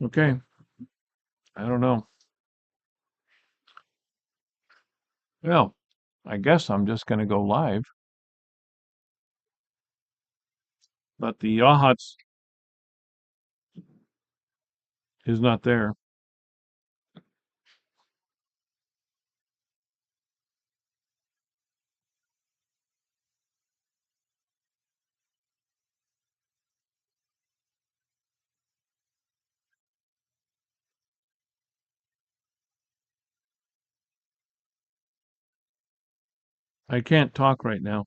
Okay, I don't know. Well, I guess I'm just going to go live, but the Yachats is not there. I can't talk right now.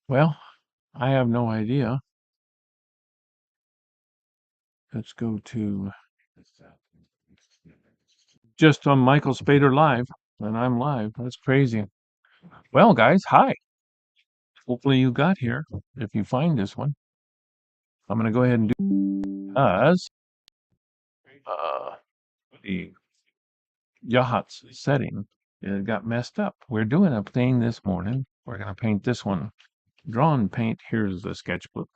Well, I have no idea. Let's go to just on Michael Spader Live, and I'm live. That's crazy. Well, guys, hi. Hopefully you got here. If you find this one, I'm going to go ahead and do as uh, the Yachats setting it got messed up. We're doing a thing this morning. We're going to paint this one. Drawn paint. Here's the sketchbook.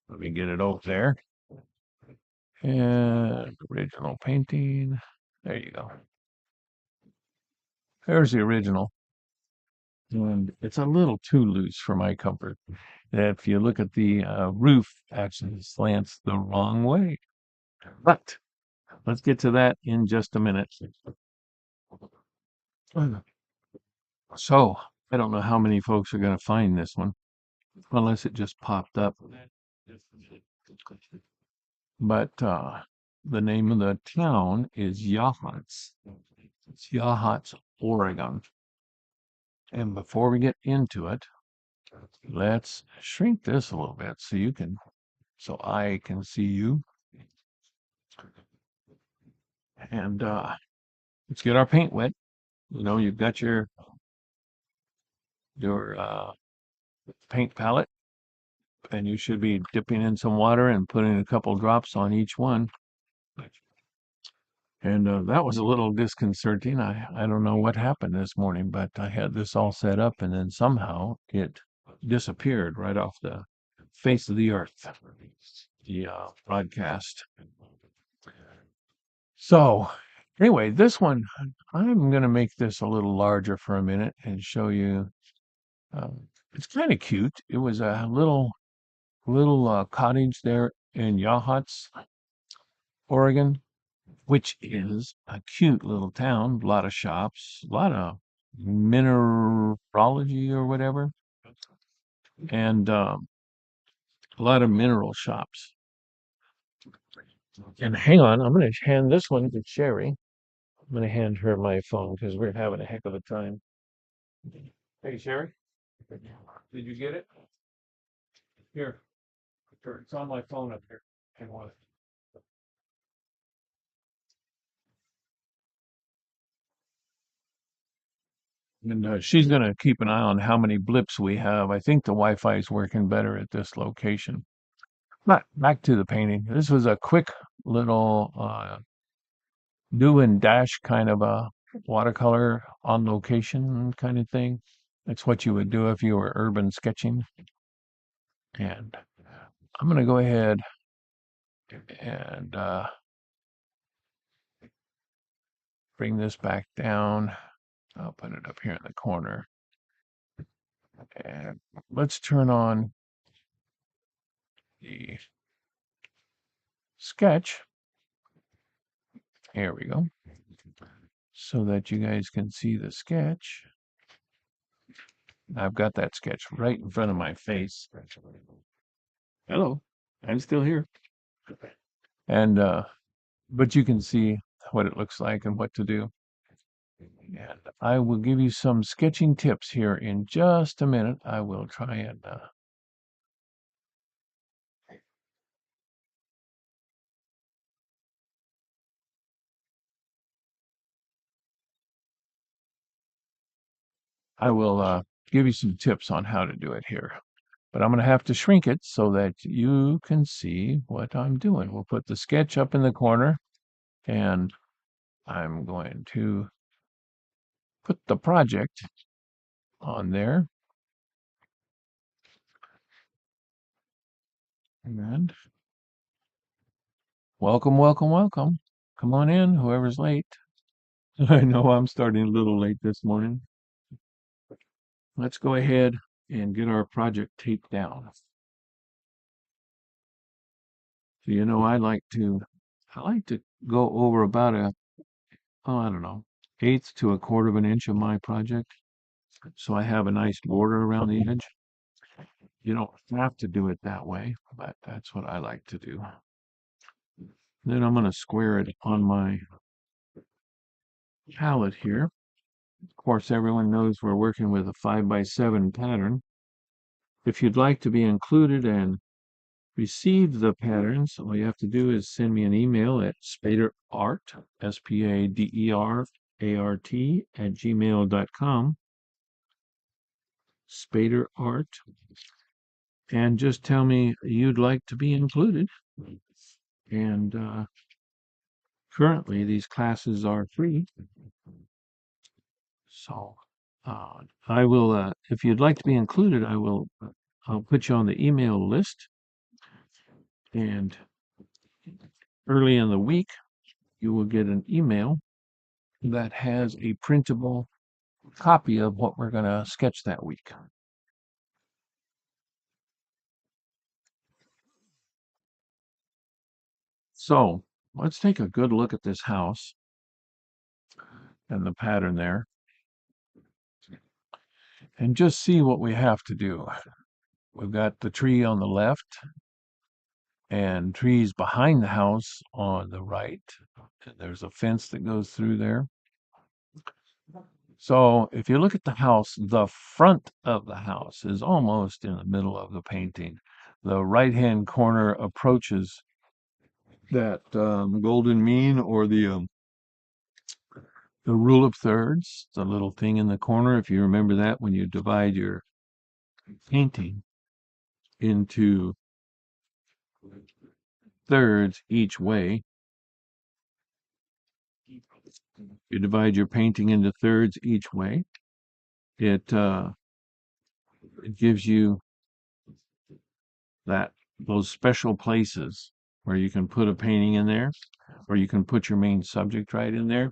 Let me get it over there. And original painting. There you go. There's the original. And it's a little too loose for my comfort. If you look at the roof, actually slants the wrong way. But let's get to that in just a minute. So I don't know how many folks are going to find this one, unless it just popped up. But the name of the town is Yachats. It's Yachats, Oregon. And before we get into it, let's shrink this a little bit so I can see you. And let's get our paint wet. You know, you've got your paint palette, and you should be dipping in some water and putting a couple drops on each one. And that was a little disconcerting. I don't know what happened this morning, but I had this all set up, and then somehow it disappeared right off the face of the earth, the broadcast. So, anyway, this one, I'm going to make this a little larger for a minute and show you. It's kind of cute. It was a little cottage there in Yachats, Oregon, which is a cute little town. A lot of shops, a lot of mineralogy or whatever, and a lot of mineral shops. And hang on, I'm going to hand this one to Sherry. I'm going to hand her my phone because we're having a heck of a time. Hey, Sherry, did you get it? Here, it's on my phone up here. Hang on. And she's going to keep an eye on how many blips we have. I think the Wi-Fi is working better at this location. But back to the painting. This was a quick little do and dash kind of a watercolor on location kind of thing. That's what you would do if you were urban sketching. And I'm going to go ahead and bring this back down. I'll put it up here in the corner. And let's turn on the sketch. Here we go. So that you guys can see the sketch. I've got that sketch right in front of my face. Hello, I'm still here. And but you can see what it looks like and what to do. And I will give you some sketching tips here in just a minute. I will try and give you some tips on how to do it here. But I'm going to have to shrink it so that you can see what I'm doing. We'll put the sketch up in the corner, and I'm going to put the project on there. And welcome, welcome, welcome. Come on in, whoever's late. I know I'm starting a little late this morning. Let's go ahead and get our project taped down. So, you know, I like to go over about I don't know, eighth to a quarter of an inch of my project. So I have a nice border around the edge. You don't have to do it that way, but that's what I like to do. Then I'm going to square it on my palette here. Of course, everyone knows we're working with a 5x7 pattern. If you'd like to be included and receive the patterns, all you have to do is send me an email at spaderart, SPADERART, at gmail.com, spaderart, and just tell me you'd like to be included. And currently, these classes are free. So I will, if you'd like to be included, I'll put you on the email list. And early in the week, you will get an email that has a printable copy of what we're going to sketch that week. So let's take a good look at this house and the pattern there and just see what we have to do. We've got the tree on the left and trees behind the house on the right. And there's a fence that goes through there. So if you look at the house, the front of the house is almost in the middle of the painting. The right-hand corner approaches that golden mean, or the rule of thirds, the little thing in the corner. If you remember that, when you divide your painting into thirds each way, you divide your painting into thirds each way, it gives you those special places where you can put a painting in there, or you can put your main subject right in there.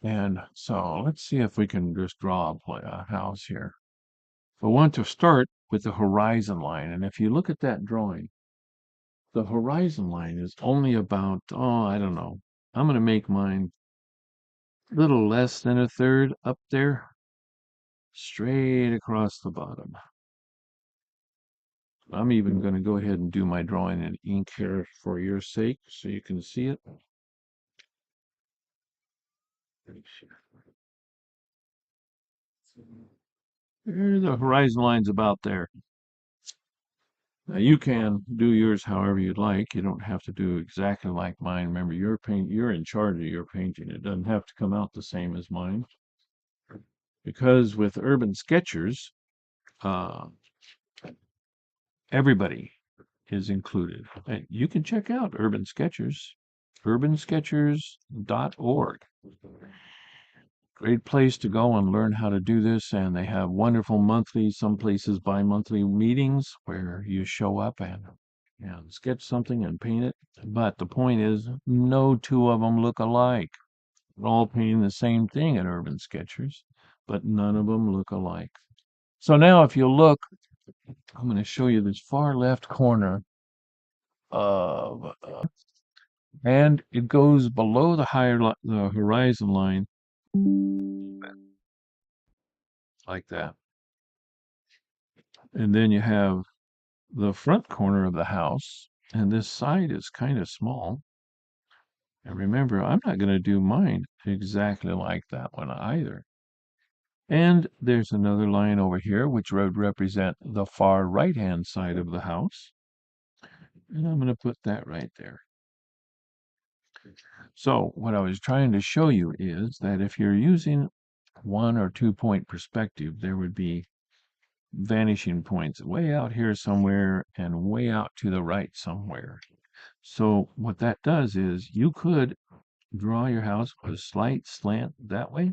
And so let's see if we can just draw a house here. I want to start with the horizon line. And if you look at that drawing, the horizon line is only about, I don't know. I'm going to make mine a little less than a third up there, straight across the bottom. I'm even going to go ahead and do my drawing in ink here for your sake, so you can see it. The horizon line's about there. Now you can do yours however you'd like. You don't have to do exactly like mine. Remember, you're in charge of your painting. It doesn't have to come out the same as mine. Because with Urban Sketchers, everybody is included. And you can check out Urban Sketchers, urbansketchers.org. Great place to go and learn how to do this. And they have wonderful monthly, some places bi-monthly meetings where you show up and sketch something and paint it. But the point is, no two of them look alike. They're all painting the same thing at Urban Sketchers, but none of them look alike. So now if you look, I'm going to show you this far left corner of, and it goes below the horizon line like that. And then you have the front corner of the house, and this side is kind of small. And remember, I'm not going to do mine exactly like that one either. And there's another line over here, which would represent the far right-hand side of the house. And I'm going to put that right there. So what I was trying to show you is that if you're using 1 or 2 point perspective, there would be vanishing points way out here somewhere and way out to the right somewhere. So what that does is you could draw your house with a slight slant that way,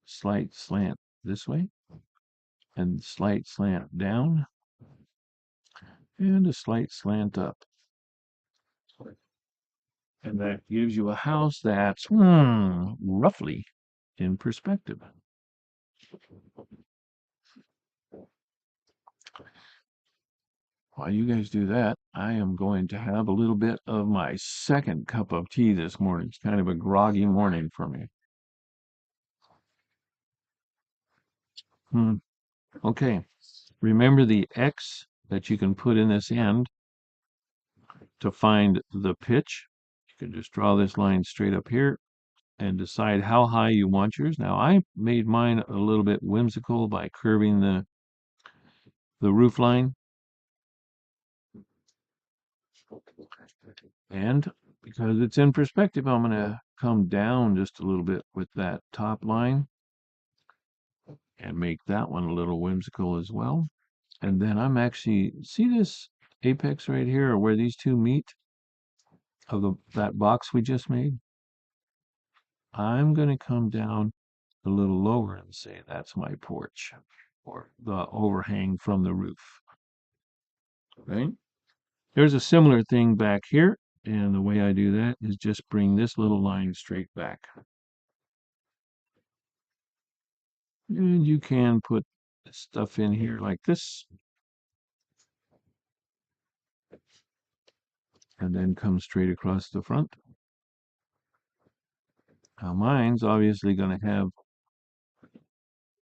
slight slant this way, and slight slant down, and a slight slant up. And that gives you a house that's roughly in perspective. While you guys do that, I am going to have a little bit of my second cup of tea this morning. It's kind of a groggy morning for me. Okay, remember the X that you can put in this end to find the pitch. You can just draw this line straight up here and decide how high you want yours. Now, I made mine a little bit whimsical by curving the roof line. And because it's in perspective, I'm going to come down just a little bit with that top line and make that one a little whimsical as well. And then I'm actually, see this apex right here, or where these two meet of that box we just made? I'm going to come down a little lower and say that's my porch, or the overhang from the roof, right? There's a similar thing back here, and the way I do that is just bring this little line straight back. And you can put stuff in here like this, and then come straight across the front. Now mine's obviously going to have,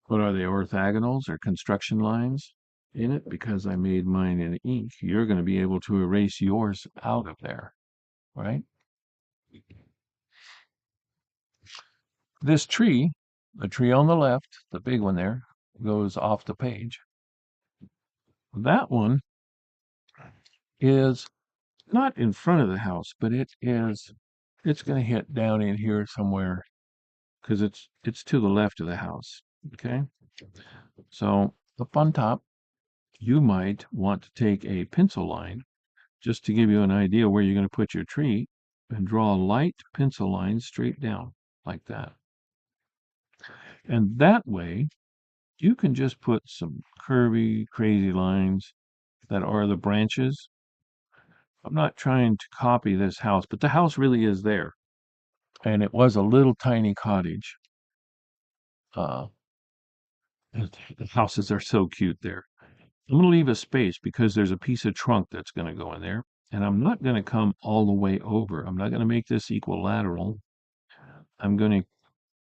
what are they, orthogonals or construction lines in it, because I made mine in ink. You're going to be able to erase yours out of there, right? This tree, the tree on the left, the big one there, goes off the page. That one is not in front of the house, but it's going to hit down in here somewhere because it's to the left of the house. Okay, so up on top, you might want to take a pencil line just to give you an idea where you're going to put your tree, and draw a light pencil line straight down like that. And that way, you can just put some curvy, crazy lines that are the branches. I'm not trying to copy this house, but the house really is there. And it was a little tiny cottage. Uh, the houses are so cute there. I'm going to leave a space because there's a piece of trunk that's going to go in there. And I'm not going to come all the way over. I'm not going to make this equilateral. I'm going to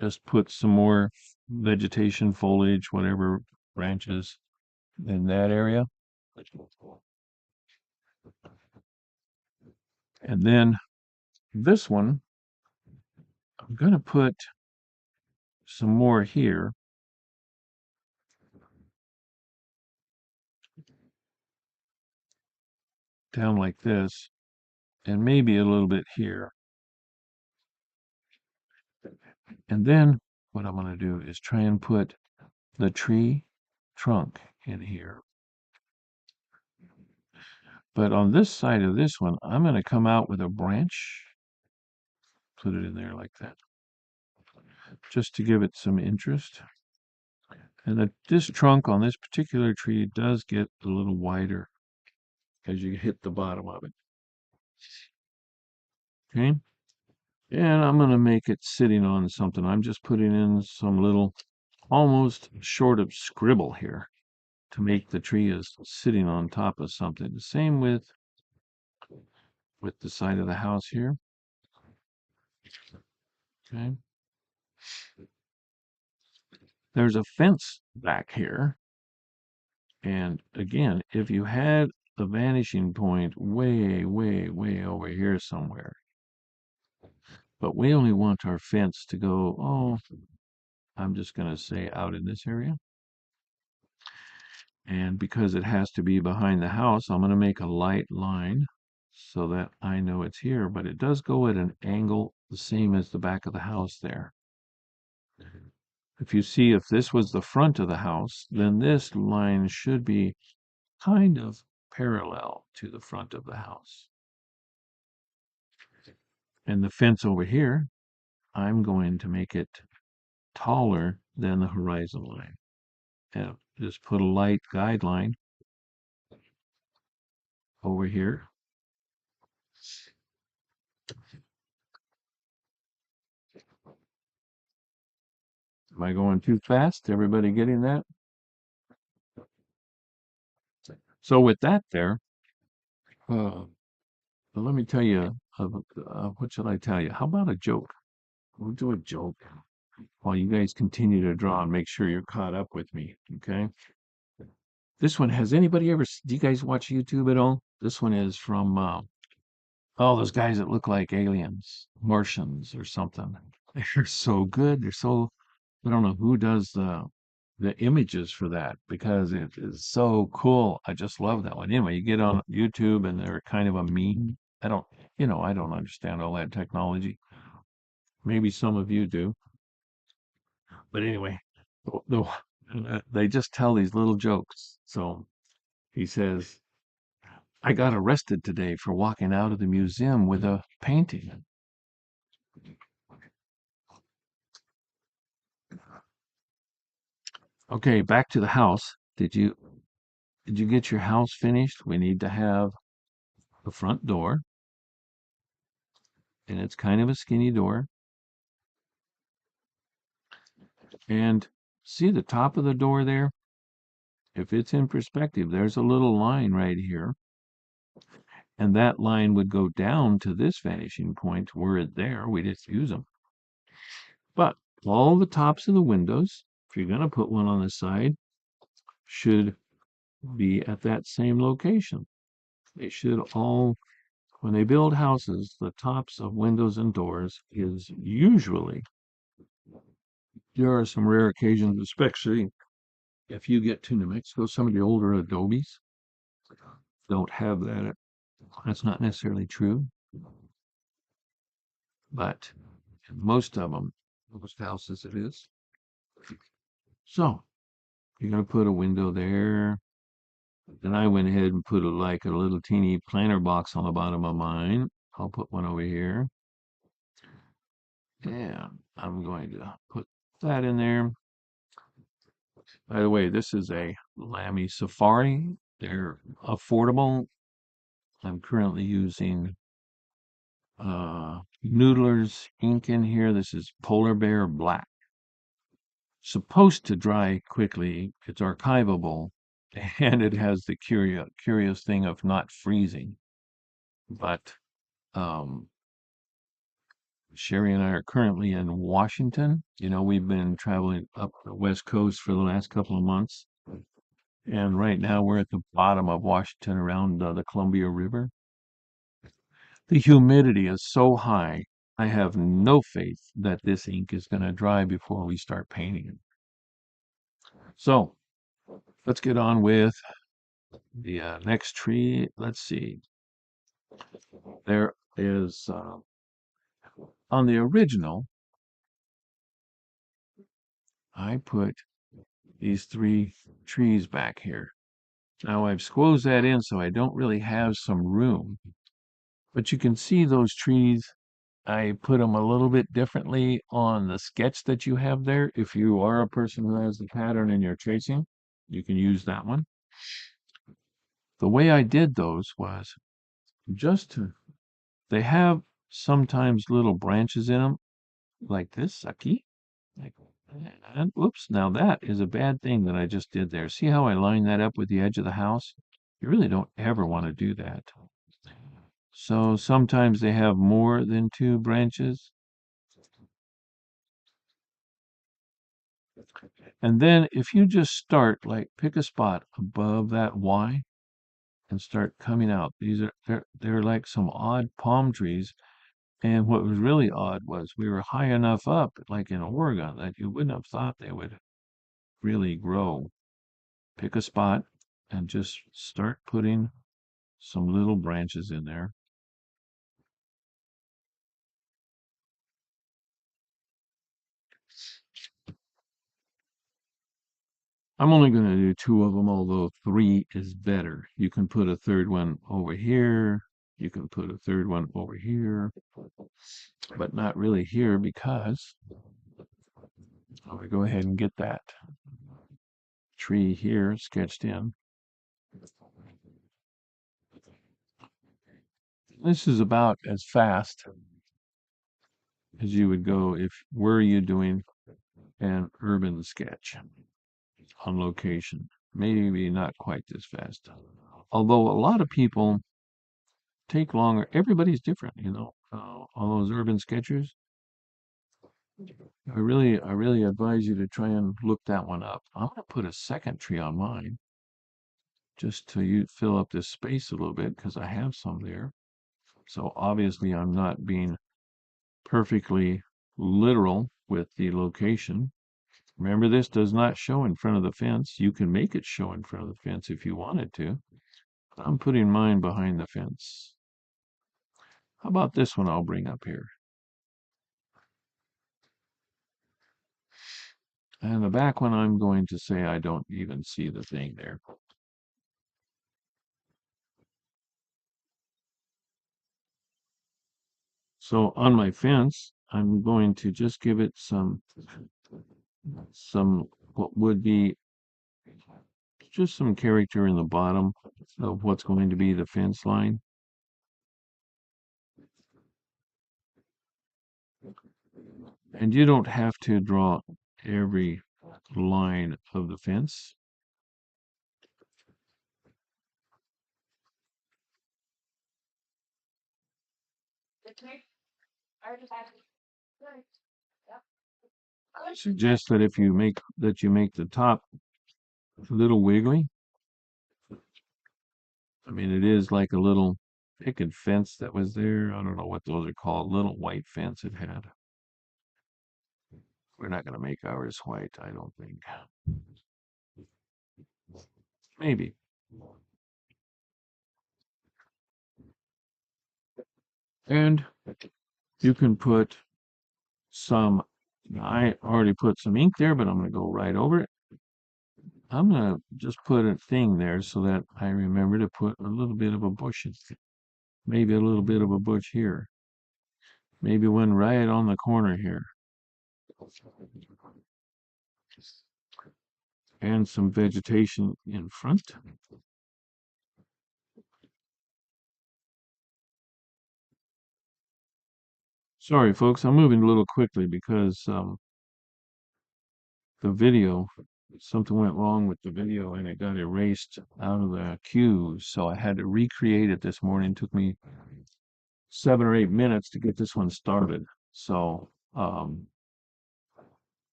just put some more vegetation, foliage, whatever, branches in that area. And then this one, I'm going to put some more here. Down like this, and maybe a little bit here. And then what I'm going to do is try and put the tree trunk in here. But on this side of this one, I'm going to come out with a branch, put it in there like that, just to give it some interest. And this trunk on this particular tree does get a little wider as you hit the bottom of it. Okay? And I'm going to make it sitting on something. I'm just putting in some little, almost short of scribble here, to make the tree is sitting on top of something. The same with the side of the house here. Okay. There's a fence back here. And again, if you had the vanishing point way, way, way over here somewhere, but we only want our fence to go, oh, I'm just going to say out in this area. And because it has to be behind the house, I'm going to make a light line so that I know it's here, but it does go at an angle the same as the back of the house there. If you see, if this was the front of the house, then this line should be kind of parallel to the front of the house. And the fence over here, I'm going to make it taller than the horizon line. And just put a light guideline over here. Am I going too fast? Everybody getting that? So with that there, well, let me tell you, what should I tell you? How about a joke? We'll do a joke while you guys continue to draw and make sure you're caught up with me. Okay. This one, has anybody ever, do you guys watch YouTube at all? This one is from, oh, those guys that look like aliens, Martians or something. They're so good. They're so, I don't know who does the images for that because it is so cool. I just love that one. Anyway, you get on YouTube and they're kind of a meme. I don't, I don't understand all that technology. Maybe some of you do. But anyway, they just tell these little jokes. So he says, I got arrested today for walking out of the museum with a painting. Okay, back to the house. Did you get your house finished? We need to have the front door, and it's kind of a skinny door. And see the top of the door there? If it's in perspective, there's a little line right here. And that line would go down to this vanishing point. Were it there, we just use them. But all the tops of the windows, if you're going to put one on the side, should be at that same location. They should all, when they build houses, the tops of windows and doors is usually, there are some rare occasions, especially if you get to New Mexico, some of the older adobes don't have that. That's not necessarily true, but most of them, most houses it is. So you're going to put a window there. Then I went ahead and put like a little teeny planter box on the bottom of mine. I'll put one over here. And I'm going to put that in there. By the way, this is a Lamy Safari. They're affordable. I'm currently using Noodler's ink in here. This is Polar Bear Black. Supposed to dry quickly. It's archivable, and it has the curious thing of not freezing. But Sherry and I are currently in Washington. We've been traveling up the West Coast for the last couple of months. And right now we're at the bottom of Washington around the Columbia River. The humidity is so high, I have no faith that this ink is going to dry before we start painting it. So let's get on with the next tree. Let's see. There is, on the original, I put these 3 trees back here. Now I've squozed that in so I don't really have some room. But you can see those trees. I put them a little bit differently on the sketch that you have there. If you are a person who has the pattern in your tracing, you can use that one. The way I did those was just to, they have sometimes little branches in them, like this, sucky. Like, and whoops, now that is a bad thing that I just did there. See how I lined that up with the edge of the house? You really don't ever want to do that. So sometimes they have more than 2 branches. And then if you just start, like pick a spot above that Y and start coming out. They're like some odd palm trees. And what was really odd was we were high enough up, like in Oregon, that you wouldn't have thought they would really grow. Pick a spot and just start putting some little branches in there. I'm only going to do 2 of them, although 3 is better. You can put a third one over here. You can put a third one over here. but not really here because I'm going to go ahead and get that tree here sketched in. This is about as fast as you would go if were you doing an urban sketch on location. Maybe not quite this fast. Although a lot of people take longer. Everybody's different, you know. All those urban sketchers. I really advise you to try and look that one up. I'm gonna put a second tree on mine just to fill up this space a little bit because I have some there. So obviously I'm not being perfectly literal with the location. Remember, this does not show in front of the fence. You can make it show in front of the fence if you wanted to. I'm putting mine behind the fence. How about this one I'll bring up here? And the back one, I'm going to say I don't even see the thing there. So on my fence, I'm going to just give it some what would be just some character in the bottom of what's going to be the fence line. And you don't have to draw every line of the fence. I suggest that if you make the top a little wiggly. I mean, it is like a little picket fence that was there. I don't know what those are called. Little white fence it had. We're not going to make ours white, I don't think. Maybe. And you can put some, I already put some ink there, but I'm going to go right over it. I'm going to just put a thing there so that I remember to put a little bit of a bush in it. Maybe a little bit of a bush here. Maybe one right on the corner here. And some vegetation in front. Sorry, folks, I'm moving a little quickly because the video, something went wrong with the video and it got erased out of the queue. So I had to recreate it this morning. It took me 7 or 8 minutes to get this one started. So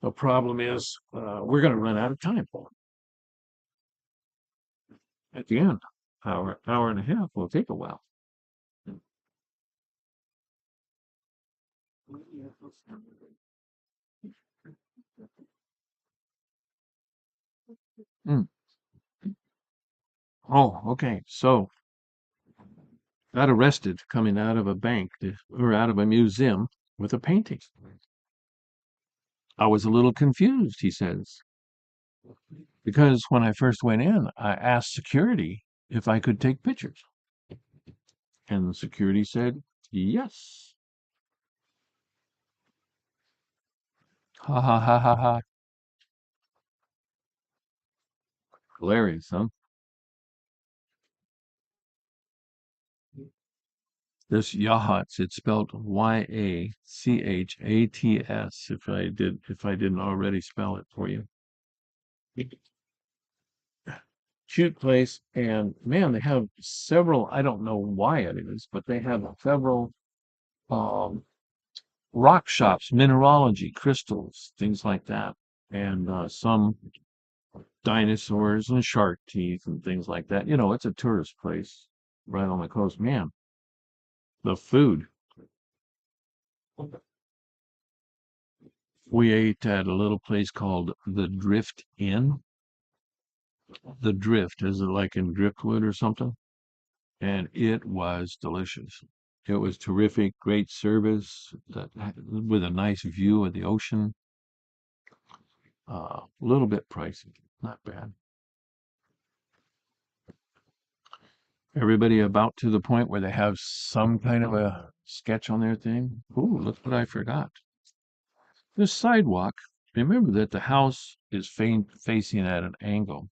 the problem is we're going to run out of time at the end. Hour and a half will take a while. Mm. Oh, okay. So got arrested coming out of a bank or out of a museum with a painting. I was a little confused, he says, because when I first went in, I asked security if I could take pictures. And the security said, yes. Ha ha ha ha ha. Hilarious, huh? This Yachats, it's spelled Yachats, if I didn't already spell it for you. Cute place, and man, they have several, I don't know why it is, but they have several um rock shops, mineralogy, crystals, things like that, and some dinosaurs and shark teeth and things like that. You know, it's a tourist place right on the coast. Man, the food. We ate at a little place called the Drift Inn. The Drift, is it like in Driftwood or something? And it was delicious. It was terrific, great service with a nice view of the ocean. A little bit pricey, not bad. Everybody about to the point where they have some kind of a sketch on their thing. Ooh, look what I forgot. This sidewalk, remember that the house is facing at an angle.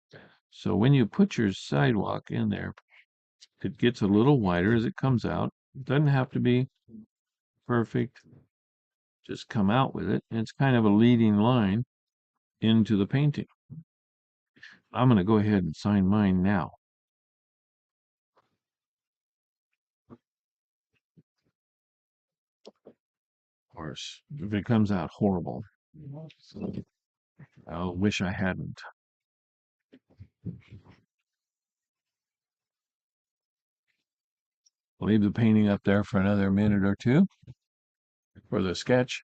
So when you put your sidewalk in there, it gets a little wider as it comes out. It doesn't have to be perfect. Just come out with it. And it's kind of a leading line into the painting. I'm going to go ahead and sign mine now. Of course, if it comes out horrible, I wish I hadn't. Leave the painting up there for another minute or two for the sketch.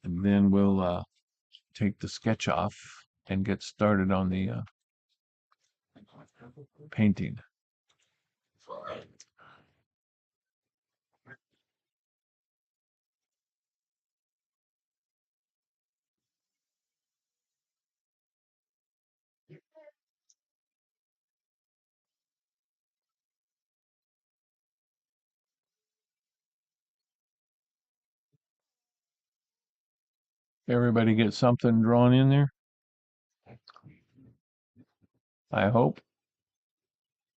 And then we'll take the sketch off and get started on the painting. Everybody get something drawn in there, I hope.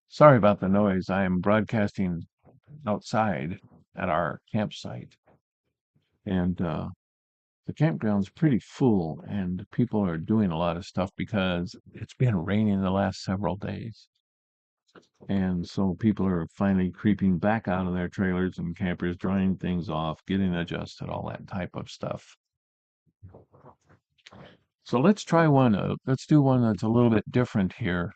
Sorry about the noise. I am broadcasting outside at our campsite. And the campground's pretty full, and people are doing a lot of stuff because it's been raining the last several days. And so people are finally creeping back out of their trailers and campers, drying things off, getting adjusted, all that type of stuff. So let's try one. Let's do one that's a little bit different here.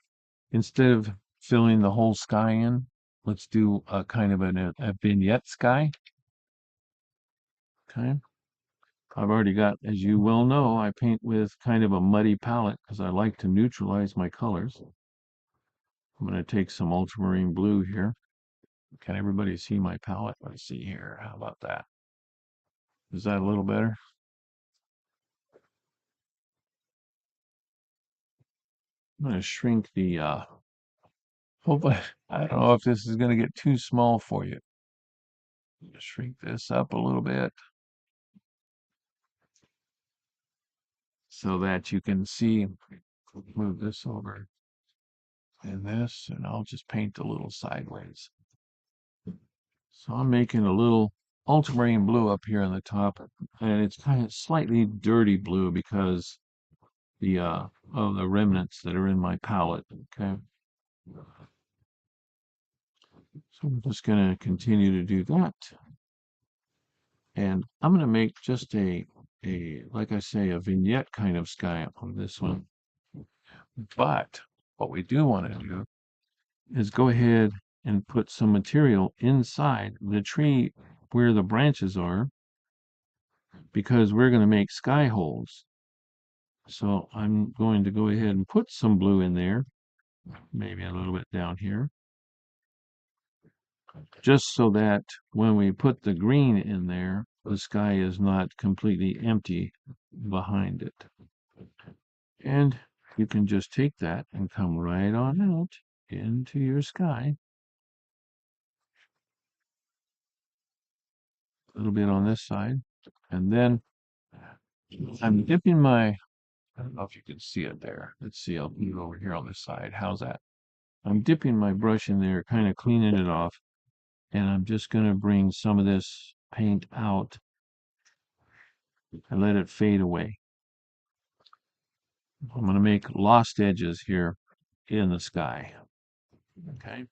Instead of filling the whole sky in, let's do a kind of a vignette sky. Okay. I've already got, as you well know, I paint with kind of a muddy palette because I like to neutralize my colors. I'm going to take some ultramarine blue here. Can everybody see my palette? Let's see here. How about that? Is that a little better? I'm going to shrink the, hopefully, I don't know if this is going to get too small for you. Shrink this up a little bit so that you can see. Move this over and this, and I'll just paint a little sideways. So I'm making a little ultramarine blue up here on the top, and it's kind of slightly dirty blue because the of the remnants that are in my palette. Okay, so I'm just going to continue to do that, and I'm going to make just a like I say, a vignette kind of sky on this one. But what we do want to do is go ahead and put some material inside the tree where the branches are, because we're going to make sky holes. So I'm going to go ahead and put some blue in there, maybe a little bit down here, just so that when we put the green in there, the sky is not completely empty behind it. And you can just take that and come right on out into your sky. A little bit on this side. And then I'm dipping my, I don't know if you can see it there. Let's see, I'll put it over here on this side. How's that? I'm dipping my brush in there, kind of cleaning it off. And I'm just going to bring some of this paint out and let it fade away. I'm going to make lost edges here in the sky. Okay.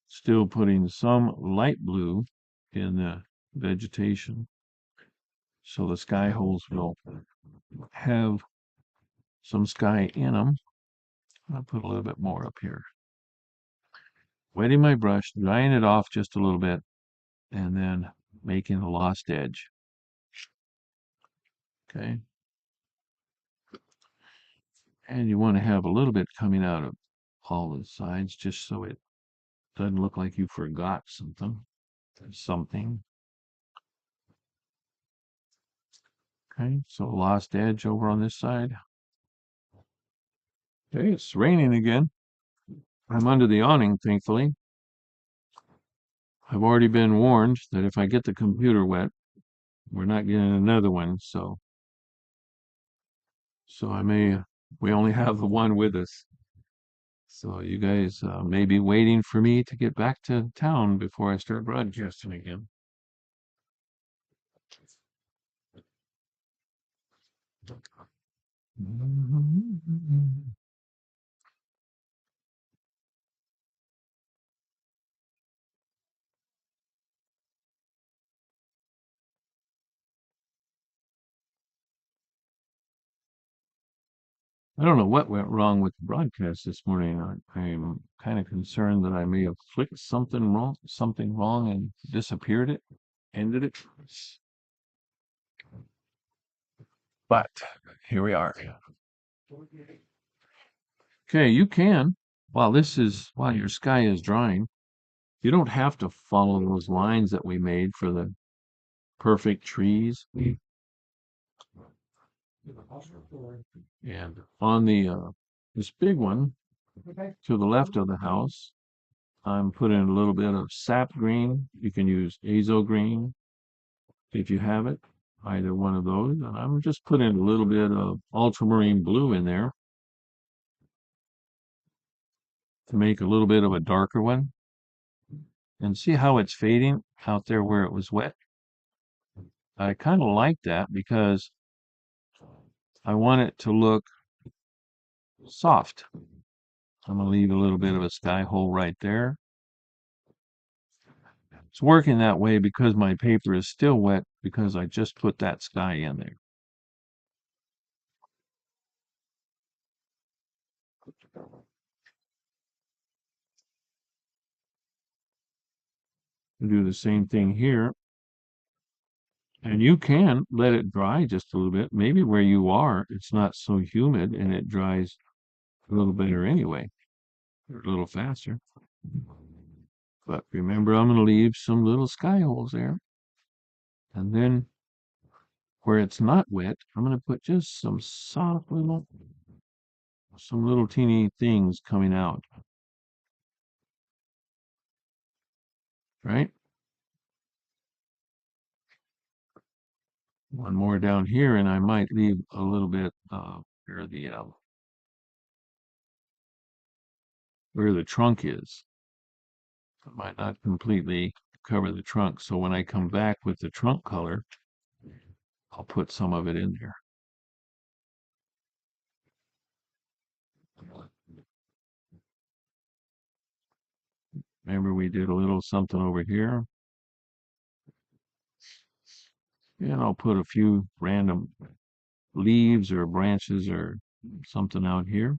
Still putting some light blue in the vegetation, so the sky holes will have some sky in them. I'll put a little bit more up here. Wetting my brush, drying it off just a little bit, and then making a lost edge. Okay. And you want to have a little bit coming out of all the sides just so it doesn't look like you forgot something. something. Okay, so lost edge over on this side. Okay, it's raining again. I'm under the awning, thankfully. I've already been warned that if I get the computer wet, we're not getting another one. So we only have the one with us. So you guys may be waiting for me to get back to town before I start broadcasting again. I don't know what went wrong with the broadcast this morning. I'm kind of concerned that I may have clicked something wrong and disappeared it, ended it. But here we are. Okay, you can, while your sky is drying, you don't have to follow those lines that we made for the perfect trees. And on this big one to the left of the house, I'm putting a little bit of sap green. You can use azo green if you have it, either one of those. And I'm just putting a little bit of ultramarine blue in there to make a little bit of a darker one. And see how it's fading out there where it was wet? I kind of like that because I want it to look soft. I'm going to leave a little bit of a sky hole right there. It's working that way because my paper is still wet because I just put that sky in there. Do the same thing here. And you can let it dry just a little bit. Maybe where you are, it's not so humid and it dries a little better anyway, or a little faster. But remember, I'm going to leave some little sky holes there. And then where it's not wet, I'm going to put just some little teeny things coming out. Right? One more down here, and I might leave a little bit where the trunk is. I might not completely cover the trunk. So when I come back with the trunk color, I'll put some of it in there. Remember we did a little something over here? And I'll put a few random leaves or branches or something out here.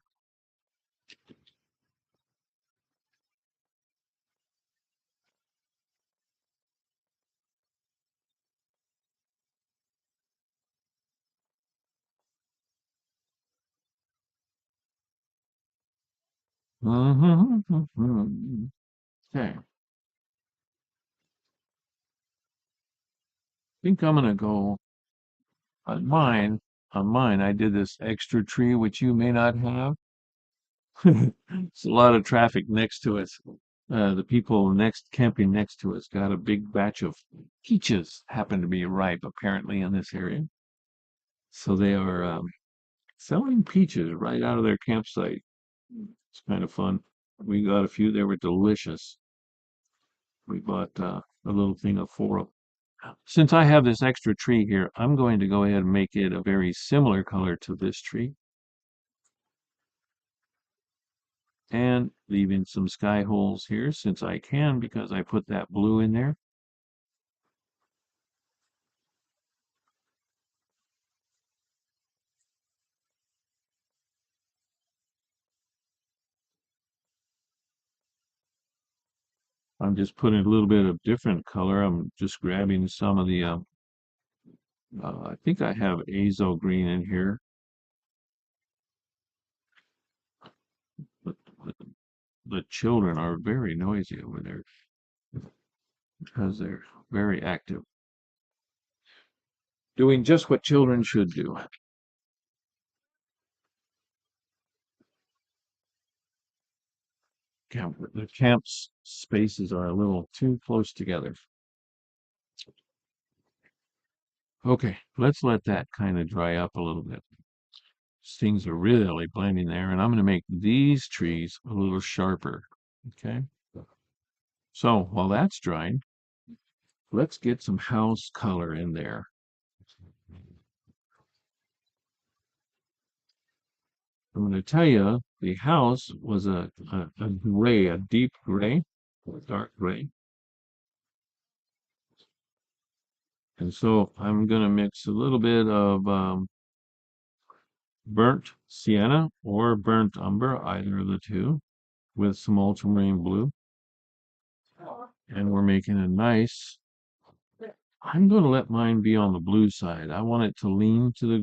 Okay. I think I'm gonna go on mine. On mine, I did this extra tree, which you may not have. It's a lot of traffic next to us. The people camping next to us got a big batch of peaches, happen to be ripe apparently in this area. So they are selling peaches right out of their campsite. It's kind of fun. We got a few. They were delicious. We bought a little thing of 4 of them. Since I have this extra tree here, I'm going to go ahead and make it a very similar color to this tree. And leaving some sky holes here since I can because I put that blue in there. I'm just putting a little bit of different color. I'm just grabbing some of I think I have azo green in here. But the children are very noisy over there. because they're very active, doing just what children should do. The camp spaces are a little too close together. Okay, let's let that kind of dry up a little bit. Things are really blending there, and I'm going to make these trees a little sharper. Okay, so while that's drying, let's get some house color in there. I'm going to tell you the house was a gray, a deep gray, dark gray. And so I'm going to mix a little bit of burnt sienna or burnt umber, either of the two, with some ultramarine blue. And we're making a nice, I'm going to let mine be on the blue side. I want it to lean to the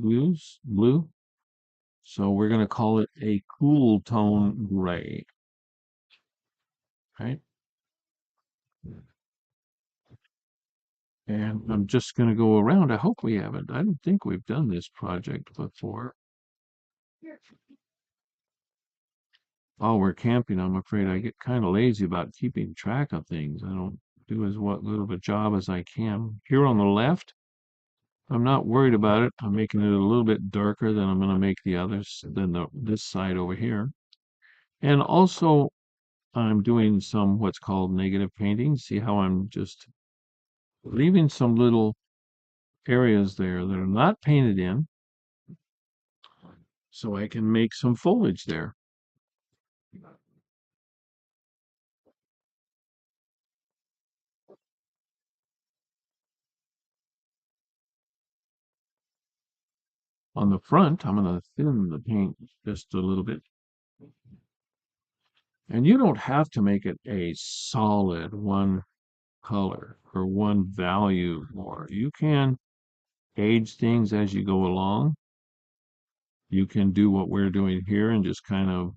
blue. So we're going to call it a cool tone gray. Right? And I'm just going to go around. I hope we haven't. I don't think we've done this project before. While we're camping, I'm afraid I get kind of lazy about keeping track of things. I don't do as little of a job as I can. Here on the left, I'm not worried about it. I'm making it a little bit darker than I'm going to make the others, than this side over here. And also, I'm doing some what's called negative painting. See how I'm just leaving some little areas there that are not painted in so I can make some foliage there. On the front, I'm going to thin the paint just a little bit. And you don't have to make it a solid one color or one value more. You can age things as you go along. You can do what we're doing here and just kind of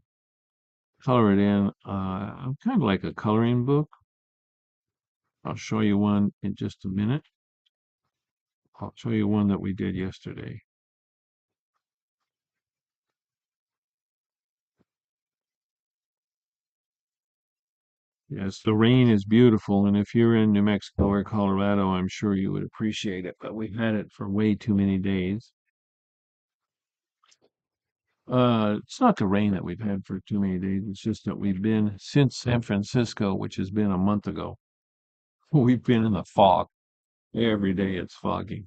color it in, kind of like a coloring book. I'll show you one in just a minute. I'll show you one that we did yesterday. Yes, the rain is beautiful, and if you're in New Mexico or Colorado, I'm sure you would appreciate it, but we've had it for way too many days. It's not the rain that we've had for too many days. It's just that we've been since San Francisco, which has been a month ago. We've been in the fog. Every day it's foggy.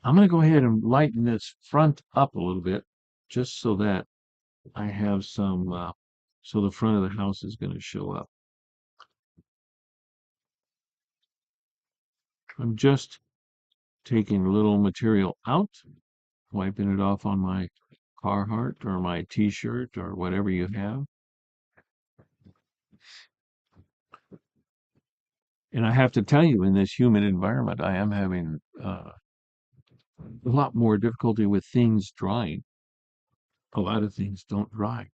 I'm going to go ahead and lighten this front up a little bit, just so that I have some, so the front of the house is going to show up. I'm just taking a little material out, wiping it off on my Carhartt or my t-shirt or whatever you have. And I have to tell you, in this humid environment, I am having a lot more difficulty with things drying. A lot of things don't dry.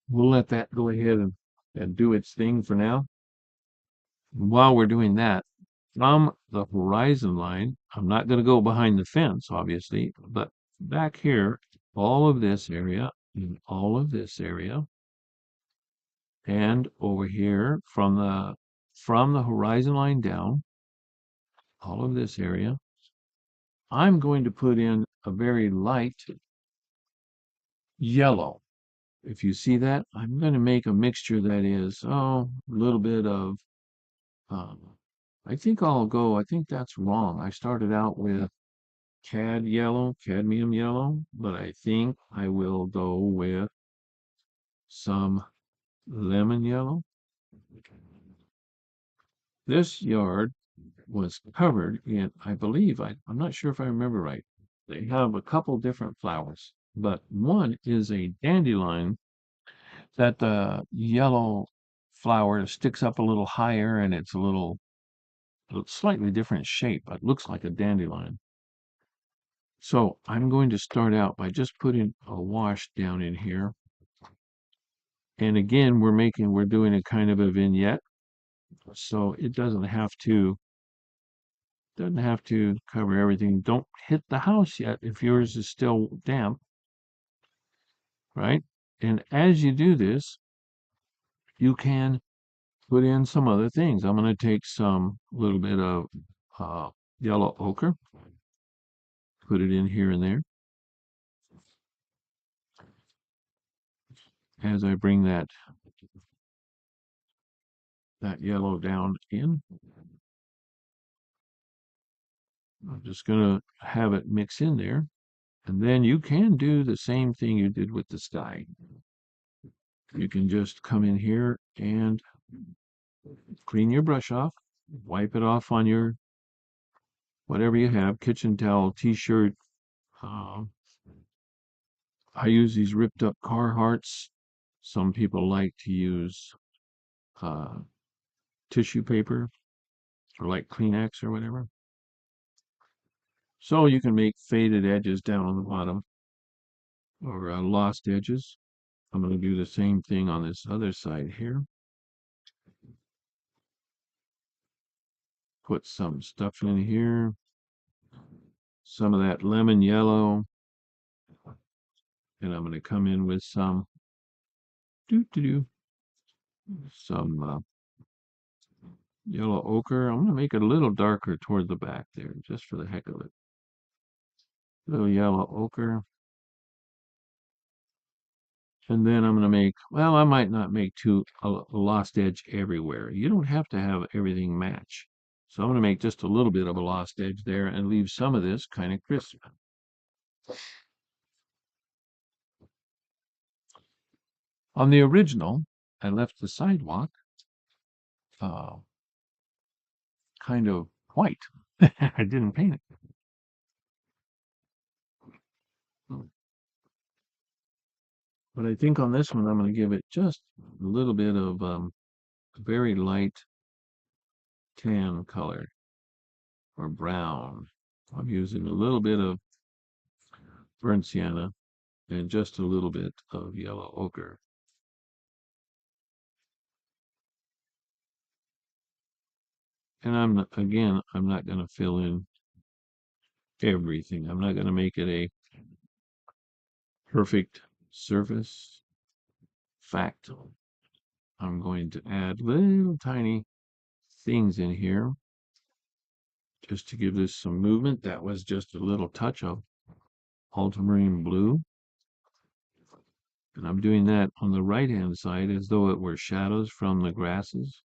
We'll let that go ahead and do its thing for now. While we're doing that, from the horizon line, I'm not going to go behind the fence, obviously, but back here, all of this area and all of this area, and over here from the horizon line down, all of this area, I'm going to put in a very light yellow. If you see that, I'm going to make a mixture that is, a little bit of, um, I think that's wrong. I started out with cadmium yellow, but I think I will go with some lemon yellow. This yard was covered in, I believe, I'm not sure if I remember right. They have a couple different flowers, but one is a dandelion that the yellow flower sticks up a little higher and it's a slightly different shape. It looks like a dandelion. So I'm going to start out by just putting a wash down in here. And again, we're doing a kind of a vignette. So it doesn't have to cover everything. Don't hit the house yet if yours is still damp, right? And as you do this, you can put in some other things. I'm going to take some little bit of uh, yellow ochre, put it in here and there. As I bring that yellow down in, I'm just going to have it mix in there. And then you can do the same thing you did with the sky. You can just come in here and clean your brush off, wipe it off on your whatever you have, kitchen towel, t-shirt. Uh, I use these ripped up Carhartts. Some people like to use uh, tissue paper or like Kleenex or whatever. So you can make faded edges down on the bottom or lost edges. I'm going to do the same thing on this other side here. Put some stuff in here. Some of that lemon yellow. And I'm going to come in with some some yellow ochre. I'm going to make it a little darker toward the back there, just for the heck of it. Little yellow ochre. And then I'm going to make, well, I might not make a lost edge everywhere. You don't have to have everything match. So I'm going to make just a little bit of a lost edge there and leave some of this kind of crisp. On the original, I left the sidewalk uh, kind of white. I didn't paint it. But I think on this one, I'm going to give it just a little bit of very light tan color or brown. I'm using a little bit of burnt sienna and just a little bit of yellow ochre. And I'm not going to fill in everything. I'm not going to make it a perfect surface. Fact, I'm going to add little tiny things in here just to give this some movement. That was just a little touch of ultramarine blue. And I'm doing that on the right-hand side as though it were shadows from the grasses.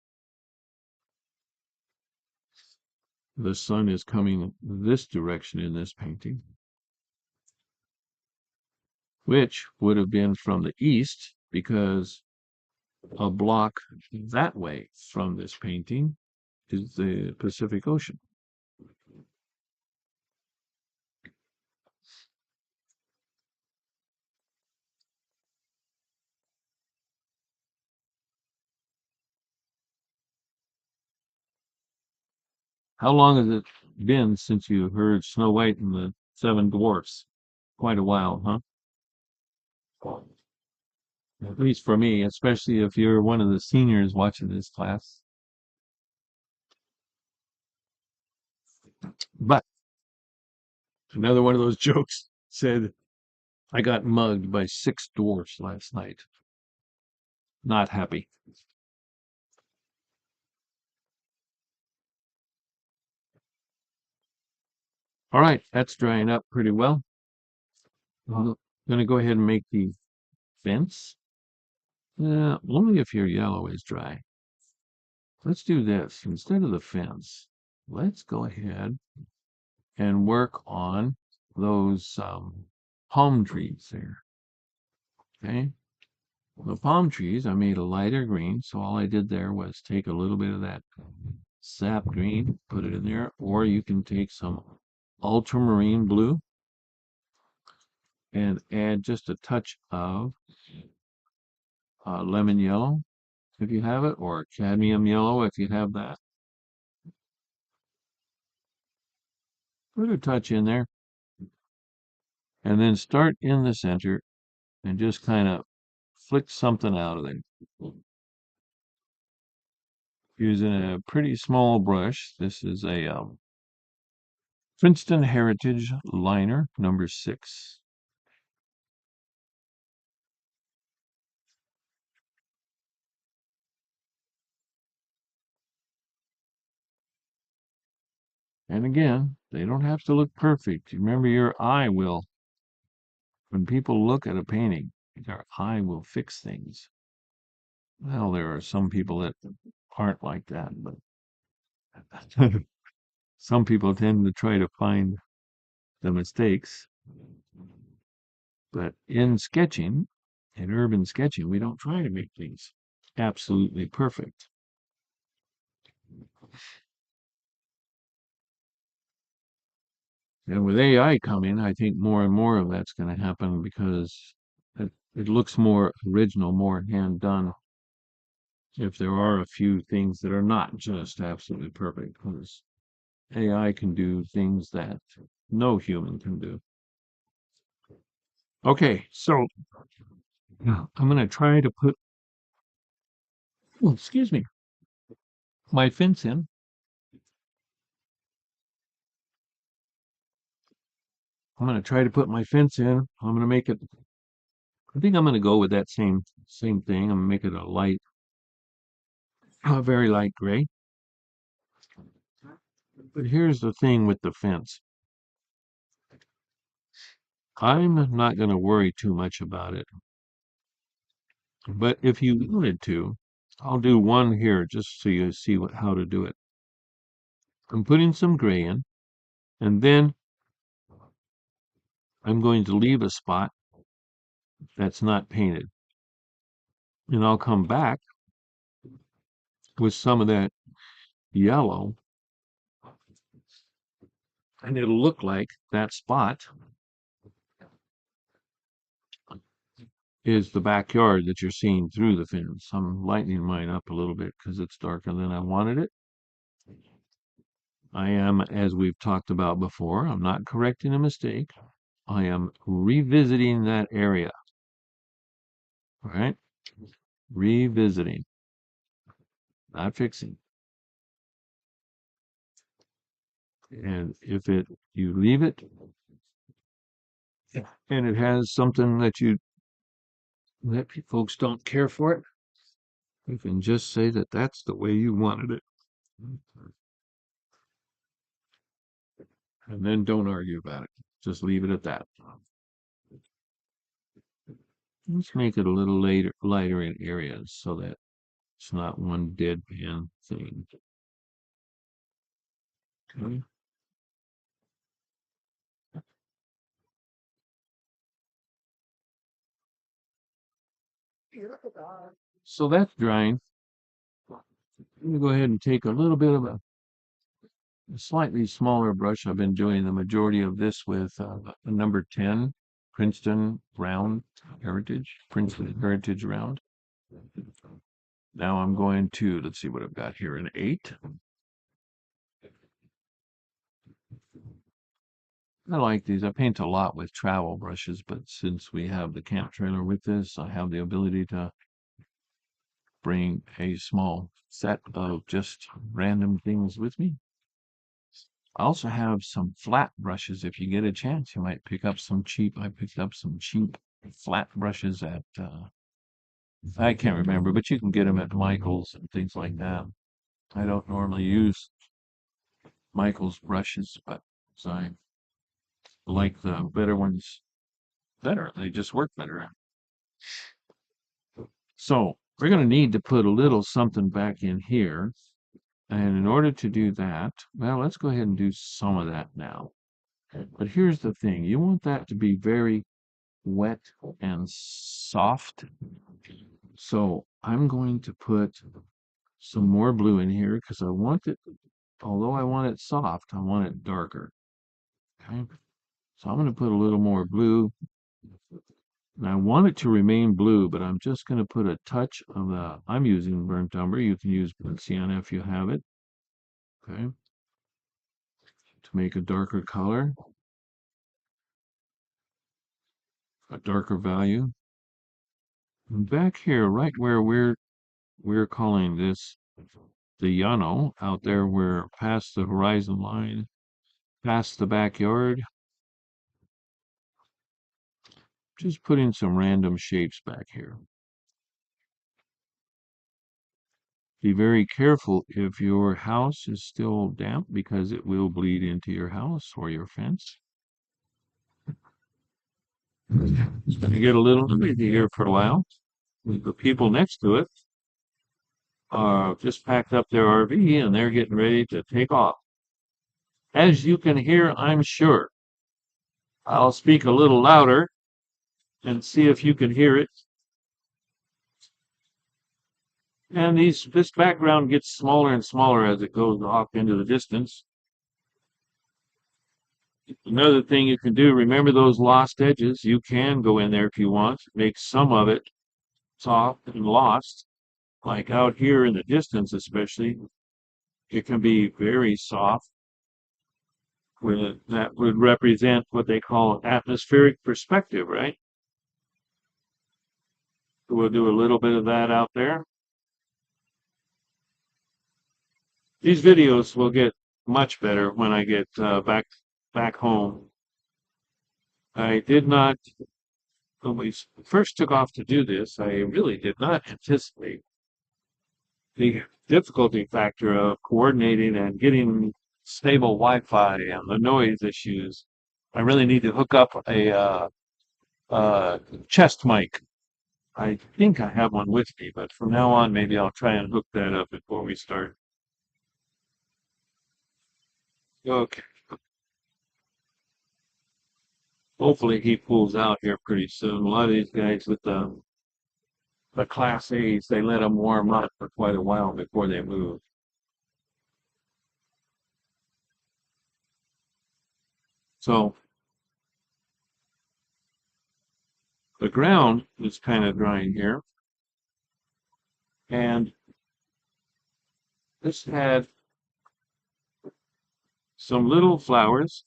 The sun is coming this direction in this painting, which would have been from the east because a block that way from this painting is the Pacific Ocean. How long has it been since you heard Snow White and the Seven Dwarfs? Quite a while, huh? At least for me, especially if you're one of the seniors watching this class. But another one of those jokes said, I got mugged by 6 dwarfs last night. Not happy. All right, that's drying up pretty well. I'm going to go ahead and make the fence. Only if your yellow is dry. Let's do this. Instead of the fence, let's go ahead and work on those palm trees there. Okay. The palm trees, I made a lighter green, so all I did there was take a little bit of that sap green, put it in there, or you can take some ultramarine blue and add just a touch of lemon yellow if you have it, or cadmium yellow if you have that. Put a touch in there. and then start in the center and just kind of flick something out of there. Using a pretty small brush. This is a Princeton Heritage liner number 6. And again, they don't have to look perfect. Remember, your eye will, when people look at a painting, their eye will fix things. Well, there are some people that aren't like that, but some people tend to try to find the mistakes. But in sketching, in urban sketching, we don't try to make things absolutely perfect. And with AI coming, I think more and more of that's going to happen because it looks more original, more hand done. If there are a few things that are not just absolutely perfect, because AI can do things that no human can do. Okay, so now I'm going to try to put, oh, excuse me, my fence in. I'm going to try to put my fence in. I'm going to make it, I think I'm going to go with that same thing. I'm going to make it a very light gray. But here's the thing with the fence. I'm not going to worry too much about it. But if you wanted to, I'll do one here just so you see how to do it. I'm putting some gray in, and then I'm going to leave a spot that's not painted. And I'll come back with some of that yellow, and it'll look like that spot is the backyard that you're seeing through the fence. I'm lightening mine up a little bit because it's darker than I wanted it. I am, as we've talked about before, I'm not correcting a mistake. I am revisiting that area. All right? Revisiting, not fixing. And if you leave it and it has something that folks don't care for it, you can just say that that's the way you wanted it. And then don't argue about it. Just leave it at that. Let's make it a little lighter in areas so that it's not one deadpan thing. Okay. So that's drying. I'm going to go ahead and take a little bit of a slightly smaller brush. I've been doing the majority of this with a number 10 Princeton Princeton Heritage round. Now I'm going to, let's see what I've got here, an 8. I like these. I paint a lot with travel brushes, but since we have the camp trailer with this, I have the ability to bring a small set of just random things with me. I also have some flat brushes. If you get a chance, you might pick up some cheap. I picked up some cheap flat brushes at, I can't remember, but you can get them at Michael's and things like that. I don't normally use Michael's brushes, but I like the better ones better. They just work better. So we're going to need to put a little something back in here. And in order to do that, well, let's go ahead and do some of that now. But here's the thing. You want that to be very wet and soft. So I'm going to put some more blue in here because I want it, although I want it soft, I want it darker. Okay. So I'm going to put a little more blue. And I want it to remain blue, but I'm just going to put a touch of I'm using burnt umber. You can use burnt sienna if you have it. Okay. To make a darker color. a darker value. And back here, right where we're calling this the Llano, out there where past the horizon line, past the backyard, just putting some random shapes back here. Be very careful if your house is still damp because it will bleed into your house or your fence. It's going to get a little noisy here for a while. The people next to it are just packed up their RV and they're getting ready to take off. As you can hear, I'm sure. I'll speak a little louder and see if you can hear it. And this background gets smaller and smaller as it goes off into the distance. Another thing you can do, remember those lost edges. You can go in there if you want, make some of it soft and lost. Like out here in the distance especially, it can be very soft. That would represent what they call atmospheric perspective, right? So we'll do a little bit of that out there. These videos will get much better when I get back home. I did not, when we first took off to do this, I really did not anticipate the difficulty factor of coordinating and getting stable Wi-Fi and the noise issues. I really need to hook up a chest mic. I think I have one with me, but from now on, maybe I'll try and hook that up before we start. Okay. Hopefully he pulls out here pretty soon. A lot of these guys with the Class A's, they let them warm up for quite a while before they move. So the ground is kind of drying here. And this had some little flowers,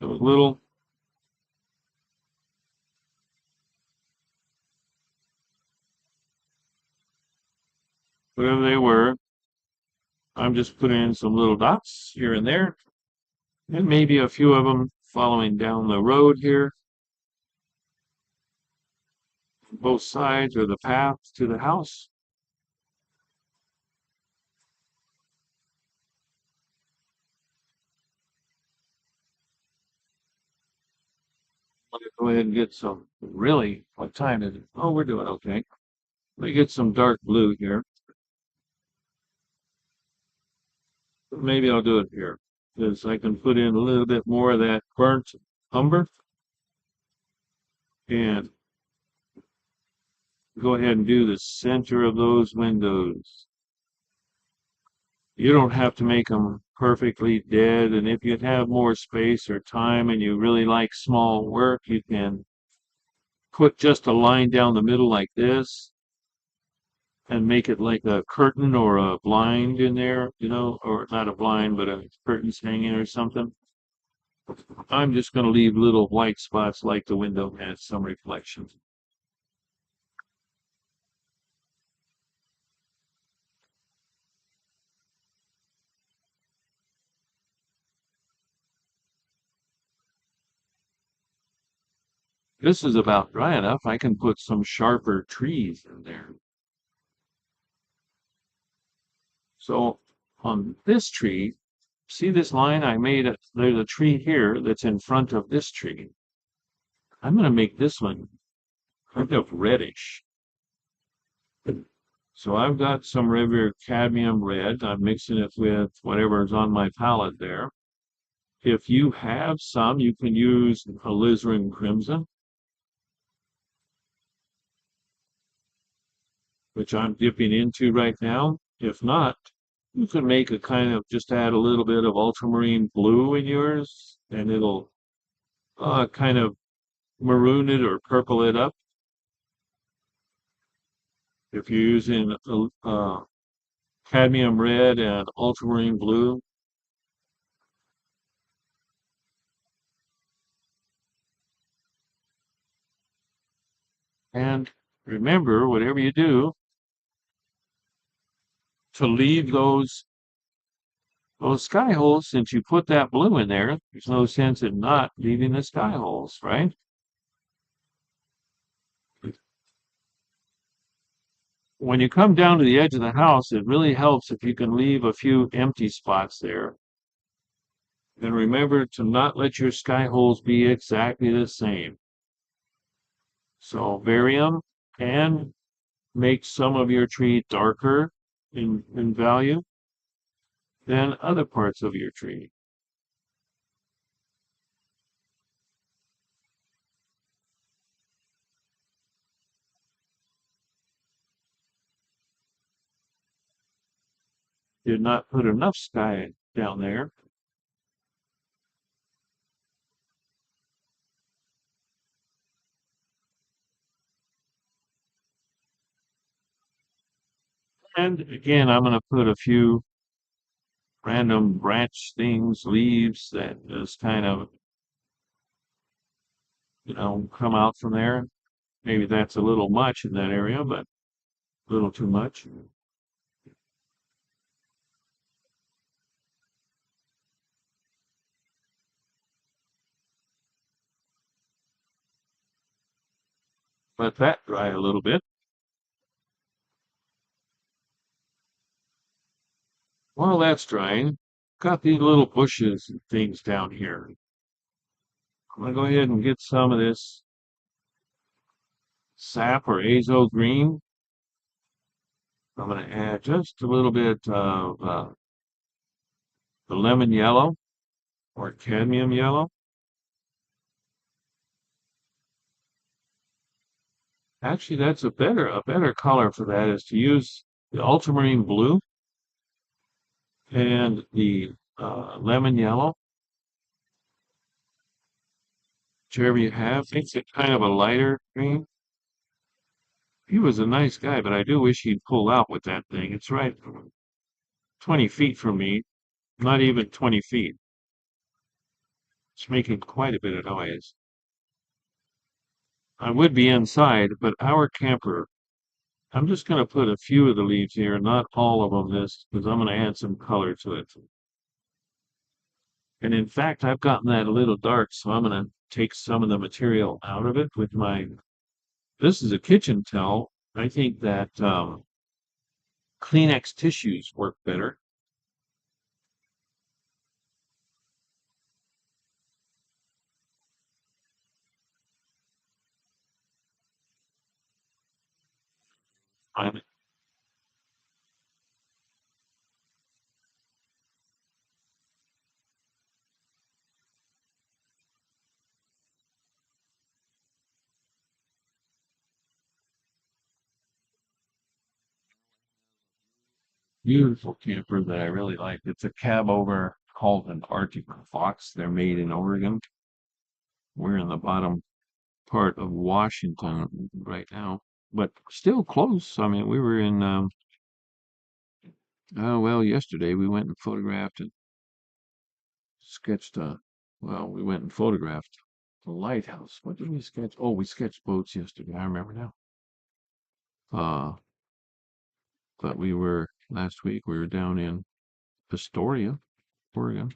those little whatever they were. I'm just putting in some little dots here and there, and maybe a few of them following down the road here, both sides or the path to the house. Let me go ahead and get some really, what time is it? Oh, we're doing okay. Let me get some dark blue here. Maybe I'll do it here because I can put in a little bit more of that burnt umber and go ahead and do the center of those windows. You don't have to make them perfectly dead, and if you have more space or time and you really like small work, you can put just a line down the middle like this and make it like a curtain or a blind in there, you know, or not a blind, but a curtain's hanging or something. I'm just going to leave little white spots like the window has some reflection. This is about dry enough. I can put some sharper trees in there. So on this tree, see this line I made? There's a tree here that's in front of this tree. I'm going to make this one kind of reddish. So I've got some regular cadmium red. I'm mixing it with whatever's on my palette there. If you have some, you can use alizarin crimson, which I'm dipping into right now. If not, you can make a kind of, just add a little bit of ultramarine blue in yours, and it'll kind of maroon it or purple it up. If you're using cadmium red and ultramarine blue, And remember, whatever you do, to leave those sky holes, since you put that blue in there, there's no sense in not leaving the sky holes, right? When you come down to the edge of the house, it really helps if you can leave a few empty spots there. And remember to not let your sky holes be exactly the same. So vary them and make some of your tree darker in value than other parts of your tree. Did not put enough sky down there. And again, I'm going to put a few random branch things, leaves that just kind of, come out from there. Maybe that's a little much in that area, but a little too much. Let that dry a little bit. While that's drying, got these little bushes and things down here. I'm going to go ahead and get some of this sap or azo green. I'm going to add just a little bit of the lemon yellow or cadmium yellow. Actually, that's a better color for that is to use the ultramarine blue and the lemon yellow, whichever you have. Makes it kind of a lighter green. He was a nice guy, but I do wish he'd pull out with that thing. It's right 20 feet from me, not even 20 feet. It's making quite a bit of noise. I would be inside, but our camper, I'm just going to put a few of the leaves here, not all of them this, because I'm going to add some color to it. And in fact, I've gotten that a little dark, so I'm going to take some of the material out of it with this is a kitchen towel. I think that Kleenex tissues work better. I'm beautiful camper that I really like. It's a cab over called an Arctic Fox. They're made in Oregon. We're in the bottom part of Washington right now, but still close. I mean, we were in, oh, well, yesterday we went and photographed and sketched, well, we went and photographed the lighthouse. What did we sketch? Oh, we sketched boats yesterday. I remember now. Uh, but last week, we were down in Astoria, Oregon,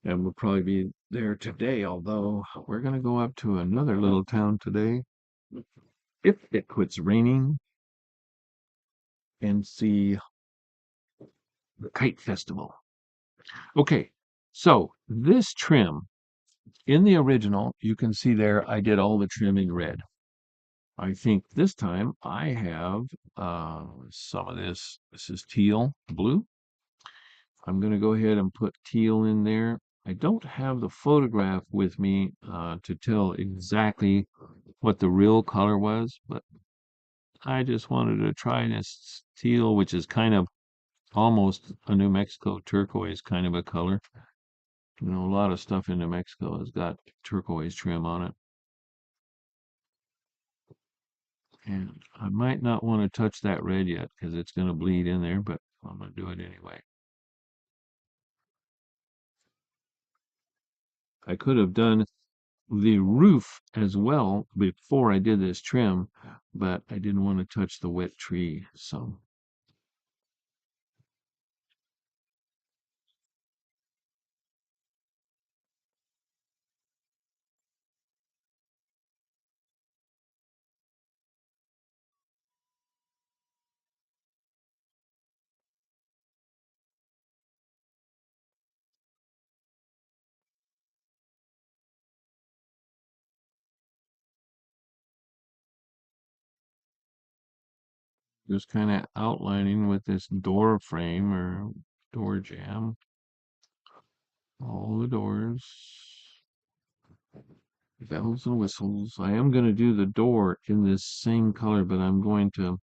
and we'll probably be there today, although we're going to go up to another little town today if it quits raining and see the kite festival. Okay, so this trim in the original, you can see there I did all the trim in red. I think this time I have some of this. This is teal blue. I'm going to go ahead and put teal in there. I don't have the photograph with me to tell exactly what the real color was, but I just wanted to try this teal, which is kind of almost a New Mexico turquoise kind of a color. A lot of stuff in New Mexico has got turquoise trim on it. And I might not want to touch that red yet because it's going to bleed in there, but I'm going to do it anyway. I could have done the roof as well before I did this trim, but I didn't want to touch the wet tree, so just kind of outlining with this door frame or door jamb, all the doors, bells and whistles. I am going to do the door in this same color, but I'm going to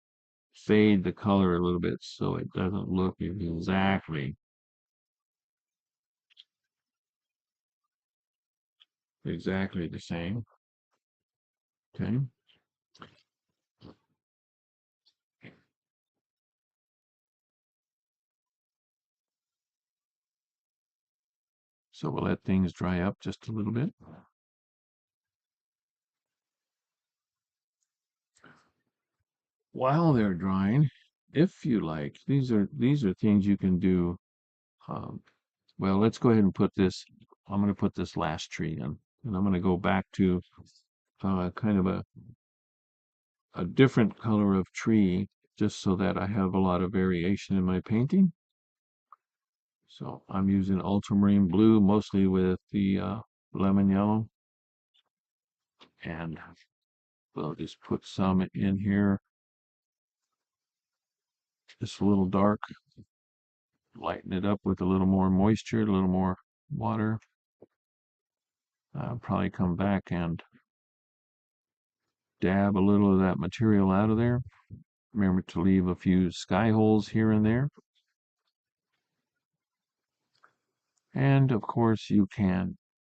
fade the color a little bit so it doesn't look exactly the same. Okay, so we'll let things dry up just a little bit. While they're drying, if you like, these are things you can do. Um, well, let's go ahead and put this. I'm going to put this last tree in, and I'm going to go back to kind of a different color of tree, just so that I have a lot of variation in my painting. So I'm using ultramarine blue, mostly with the lemon yellow, and we'll just put some in here, just a little dark, lighten it up with a little more moisture, a little more water. I'll probably come back and dab a little of that material out of there. Remember to leave a few sky holes here and there. And of course you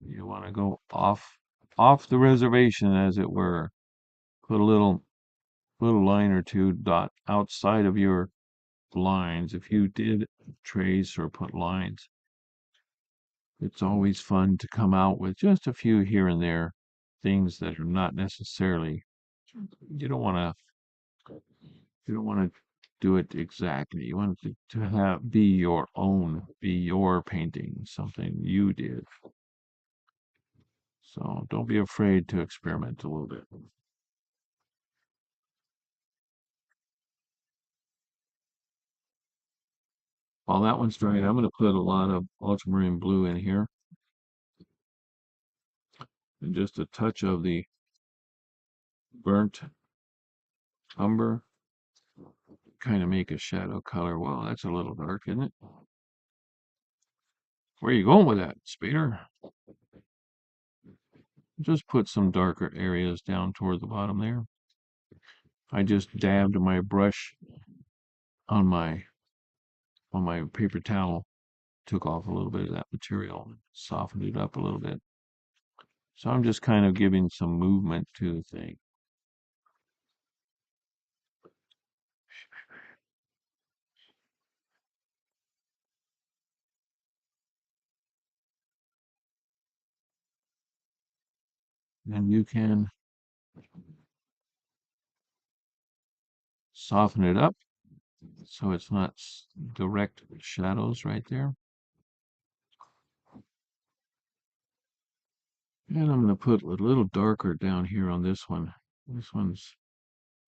want to go off the reservation, as it were. Put a little line or two dot outside of your lines. If you did trace or put lines, it's always fun to come out with just a few here and there, things that are not necessarily, you don't want you don't want to do it exactly. You want it to have be your own, be your painting, something you did. So don't be afraid to experiment a little bit. While that one's drying, I'm going to put a lot of ultramarine blue in here and just a touch of the burnt umber, kind of make a shadow color. Well, that's a little dark, isn't it? Where are you going with that, Speeder? Just put some darker areas down toward the bottom there. I just dabbed my brush on my paper towel, took off a little bit of that material, softened it up a little bit. So I'm just kind of giving some movement to the thing. And you can soften it up so it's not direct shadows right there. And I'm going to put a little darker down here on this one. This one's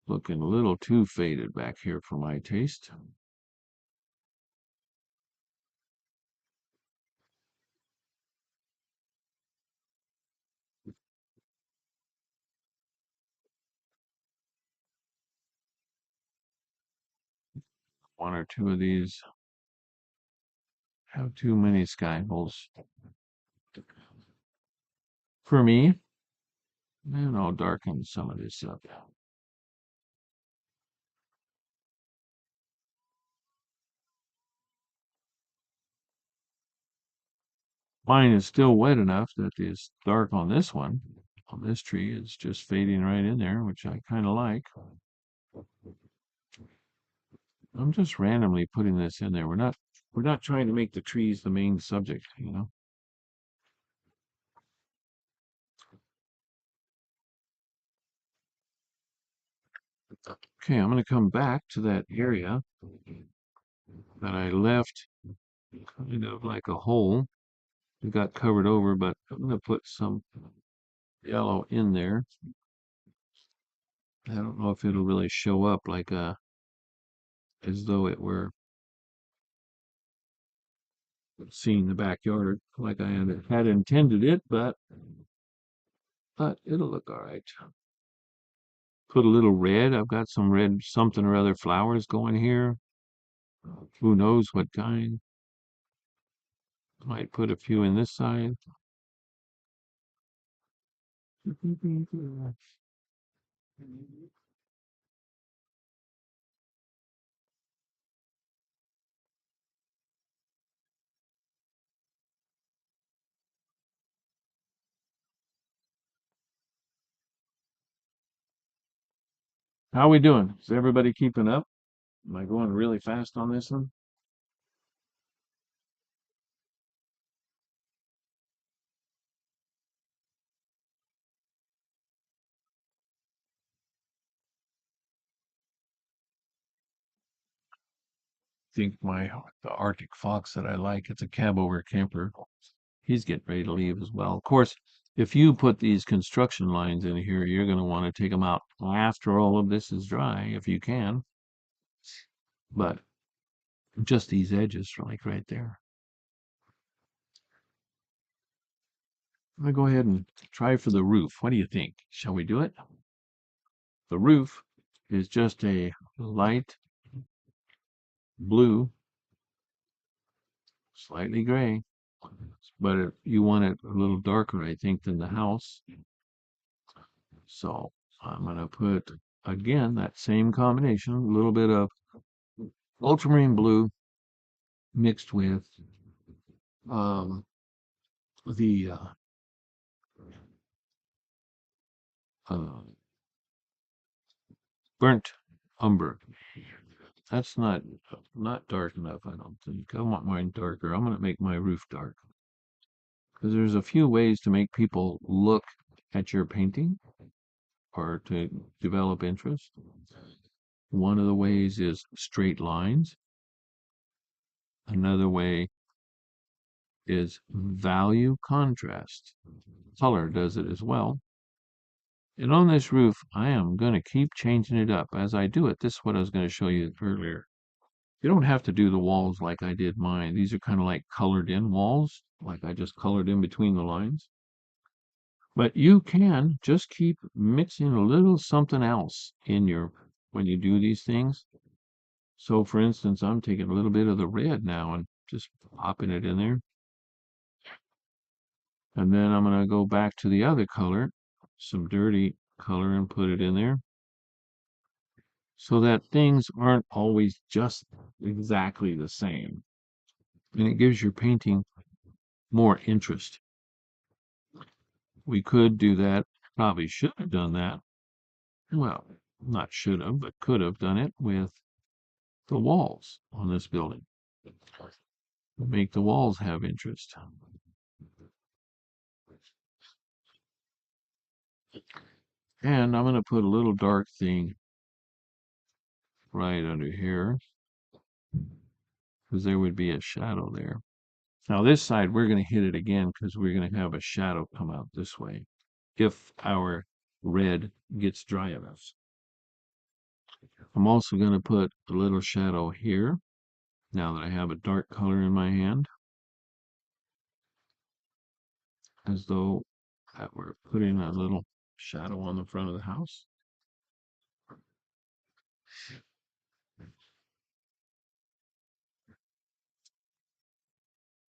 looking a little too faded back here for my taste. One or two of these have too many sky holes for me. And I'll darken some of this up. Mine is still wet enough that it's dark on this one. On this tree, it's just fading right in there, which I kind of like. I'm just randomly putting this in there. We're not trying to make the trees the main subject. Okay, I'm going to come back to that area that I left kind of like a hole. It got covered over, but I'm going to put some yellow in there. I don't know if it'll really show up like as though it were seeing the backyard like I had intended it, but it'll look all right. Put a little red. I've got some red something or other flowers going here. Who knows what kind? Might put a few in this side. How we doing? Is everybody keeping up? Am I going really fast on this one? Think the Arctic fox that I like, it's a cab over camper. He's getting ready to leave as well. Of course, if you put these construction lines in here, you're going to want to take them out after all of this is dry, if you can. But just these edges, like right there. I'm going to go ahead and try for the roof. What do you think? Shall we do it? The roof is just a light blue, slightly gray, but you want it a little darker, I think, than the house. So I'm going to put, again, that same combination, a little bit of ultramarine blue mixed with um, the uh, burnt umber. That's not dark enough, I don't think. I want mine darker. I'm going to make my roof dark because there's a few ways to make people look at your painting or to develop interest. One of the ways is straight lines. Another way is value contrast. Color does it as well. And on this roof, I am going to keep changing it up as I do it. This is what I was going to show you earlier. You don't have to do the walls like I did mine. These are kind of like colored in walls, like I just colored in between the lines. But you can just keep mixing a little something else in when you do these things. So for instance, I'm taking a little bit of the red now and just popping it in there. And then I'm going to go back to the other color, some dirty color, and put it in there. So that things aren't always just exactly the same. And it gives your painting more interest. We could do that, probably should have done that. Well, not should have, but could have done it with the walls on this building. Make the walls have interest. And I'm going to put a little dark thing right under here because there would be a shadow there. Now this side, we're going to hit it again because we're going to have a shadow come out this way if our red gets dry enough. I'm also going to put a little shadow here now that I have a dark color in my hand, as though that we're putting a little shadow on the front of the house.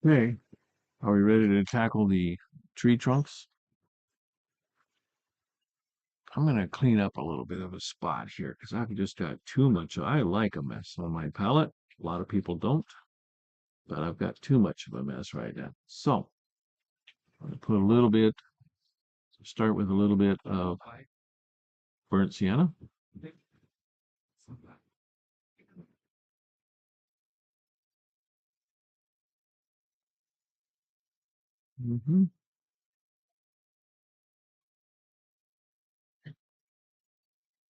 Okay, are we ready to tackle the tree trunks? I'm going to clean up a little bit of a spot here because I've just got too much. I like a mess on my palette. A lot of people don't, but I've got too much of a mess right now. So I'm going to put a little bit, start with a little bit of burnt sienna. Mm-hmm.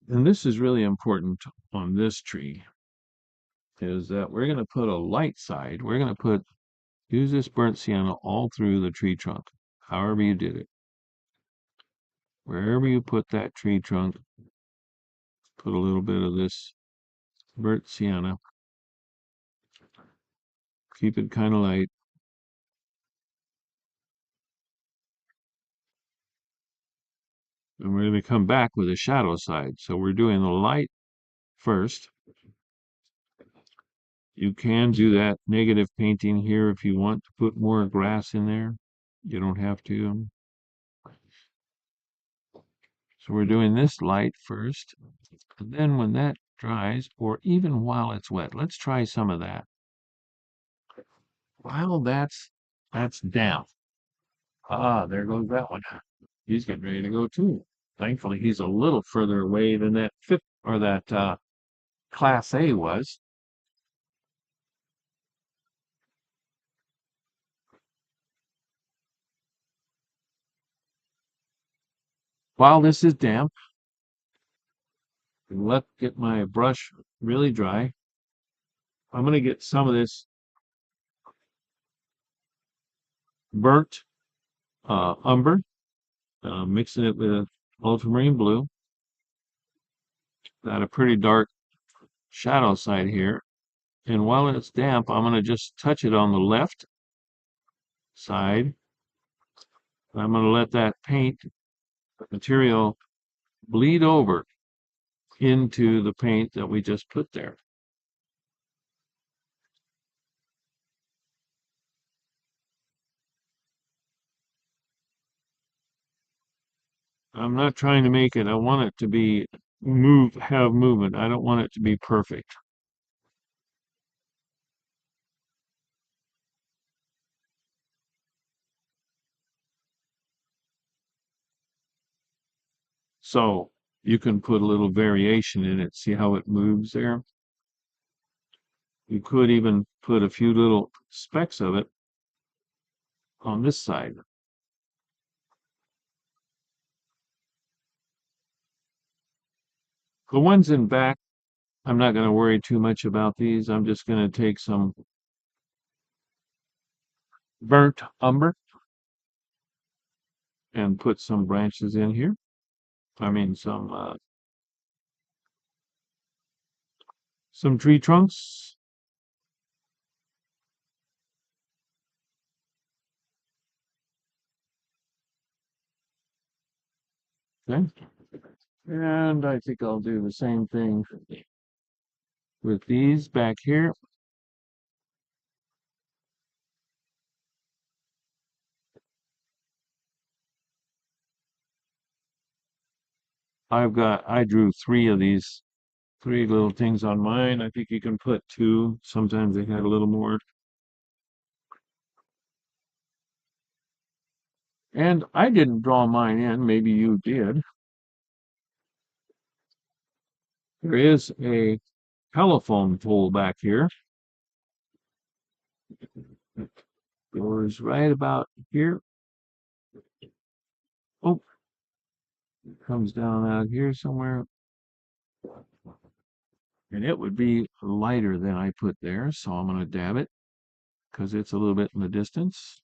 And this is really important on this tree, is that we're going to put a light side. We're going to use this burnt sienna all through the tree trunk, however you did it. Wherever you put that tree trunk, put a little bit of this burnt sienna. Keep it kind of light. And we're going to come back with a shadow side. So we're doing the light first. You can do that negative painting here if you want to put more grass in there. You don't have to. So we're doing this light first. And then when that dries, or even while it's wet, let's try some of that. While that's damp. Ah, there goes that one. He's getting ready to go too. Thankfully, he's a little further away than that fifth or that Class A was. While this is damp, get my brush really dry. I'm going to get some of this burnt umber, mixing it with ultramarine blue. Got a pretty dark shadow side here. And while it's damp, I'm going to just touch it on the left side. I'm going to let that paint material bleed over into the paint that we just put there. I'm not trying to make it. I want it to be have movement. I don't want it to be perfect. So you can put a little variation in it. See how it moves there? You could even put a few little specks of it on this side. The ones in back, I'm not going to worry too much about these. I'm just going to take some burnt umber and put some branches in here. I mean, some tree trunks. Okay. And I think I'll do the same thing with these back here. I drew three of these, three little things on mine. I think you can put two. Sometimes they had a little more. And I didn't draw mine in. Maybe you did. There is a telephone pole back here. Goes right about here. Oh, comes down out here somewhere. And it would be lighter than I put there. So I'm going to dab it because it's a little bit in the distance.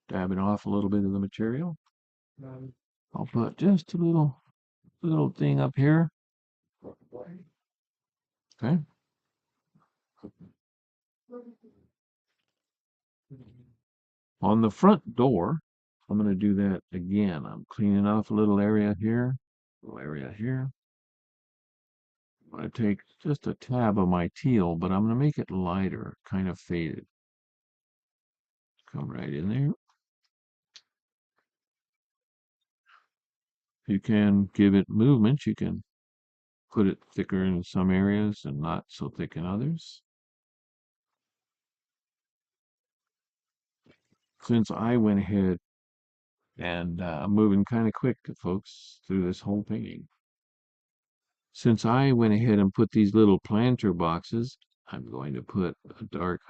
Dabbing off a little bit of the material. I'll put just a little thing up here. Okay. On the front door, I'm going to do that again. I'm cleaning off a little area here, little area here. I'm going to take just a tab of my teal, but I'm going to make it lighter, kind of faded. Come right in there. You can give it movement. You can put it thicker in some areas and not so thick in others. Since I went ahead and I'm moving kind of quick, folks, through this whole painting. Since I went ahead and put these little planter boxes, I'm going to put a dark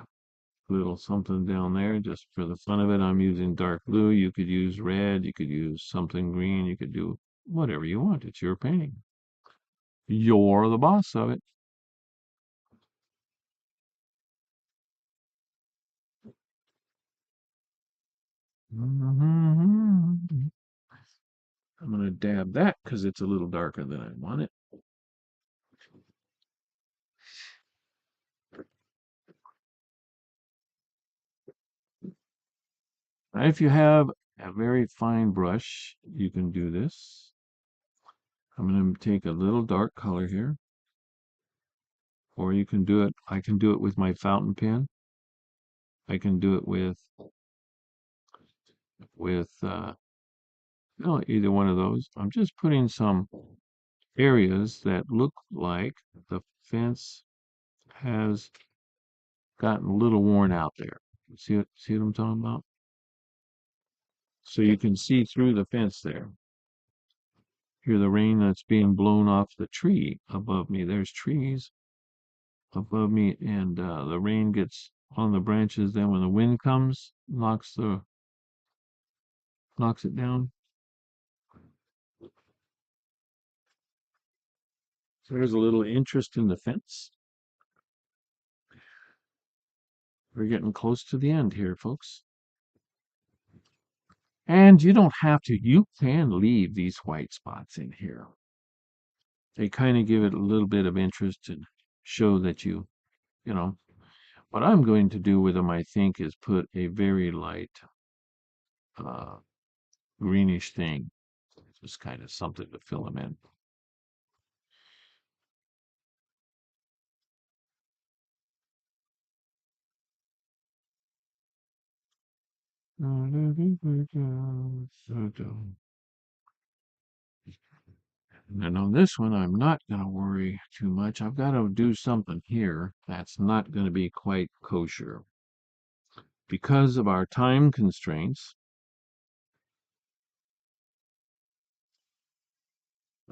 little something down there just for the fun of it. I'm using dark blue. You could use red. You could use something green. You could do whatever you want. It's your painting. You're the boss of it. I'm going to dab that because it's a little darker than I want it. Now, if you have a very fine brush, you can do this. I'm going to take a little dark color here, or you can do it. I can do it with my fountain pen. I can do it with either one of those. I'm just putting some areas that look like the fence has gotten a little worn out there. See what I'm talking about? So you can see through the fence there. Hear the rain that's being blown off the tree above me. There's trees above me, and the rain gets on the branches. Then when the wind comes, knocks it down. So there's a little interest in the fence. We're getting close to the end here, folks. And you don't have to. You can leave these white spots in here. They kind of give it a little bit of interest and show that you know. What I'm going to do with them, I think, is put a very light uh, greenish thing. Just kind of something to fill them in. And on this one, I'm not going to worry too much. I've got to do something here that's not going to be quite kosher. Because of our time constraints,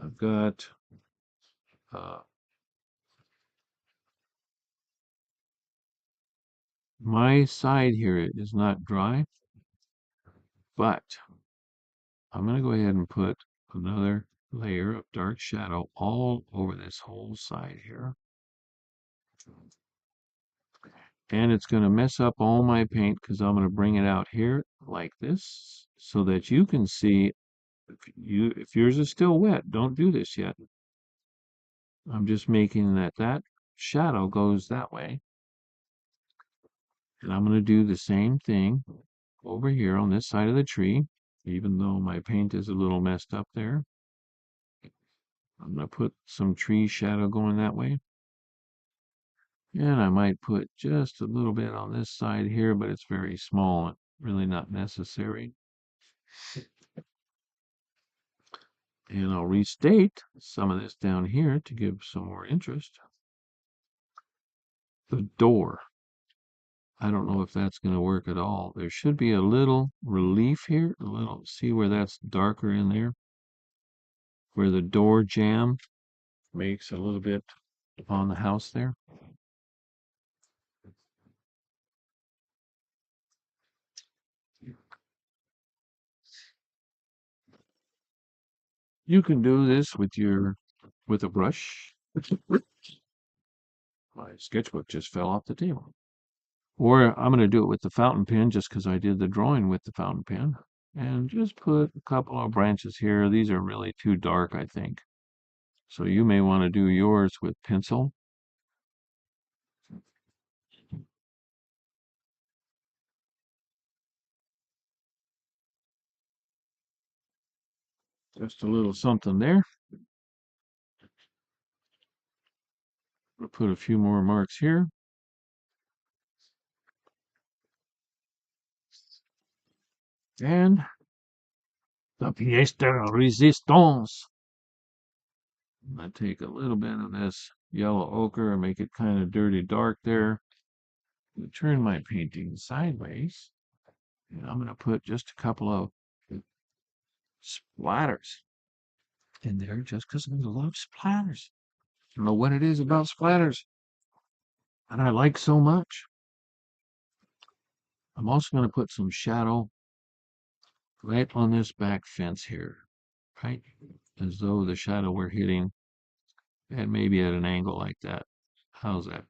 I've got uh, my side here is not dry, but I'm going to go ahead and put another layer of dark shadow all over this whole side here. And it's going to mess up all my paint because I'm going to bring it out here like this so that you can see if yours is still wet, don't do this yet. I'm just making that shadow goes that way. And I'm going to do the same thing over here on this side of the tree, even though my paint is a little messed up there. I'm going to put some tree shadow going that way. And I might put just a little bit on this side here, but it's very small and really not necessary. And I'll restate some of this down here to give some more interest. The door. I don't know if that's going to work at all. There should be a little relief here. See where that's darker in there? Where the door jamb makes a little bit on the house there. You can do this with a brush. My sketchbook just fell off the table. Or I'm going to do it with the fountain pen just because I did the drawing with the fountain pen. And just put a couple of branches here. These are really too dark, I think. So you may want to do yours with pencil. Just a little something there. We'll put a few more marks here. And the pièce de résistance. I take a little bit of this yellow ochre and make it kind of dirty dark there. Turn my painting sideways. And I'm going to put just a couple of splatters in there just because I love splatters. I don't know what it is about splatters that I like so much. I'm also going to put some shadow right on this back fence here, right? As though the shadow were hitting and maybe at an angle like that. How's that?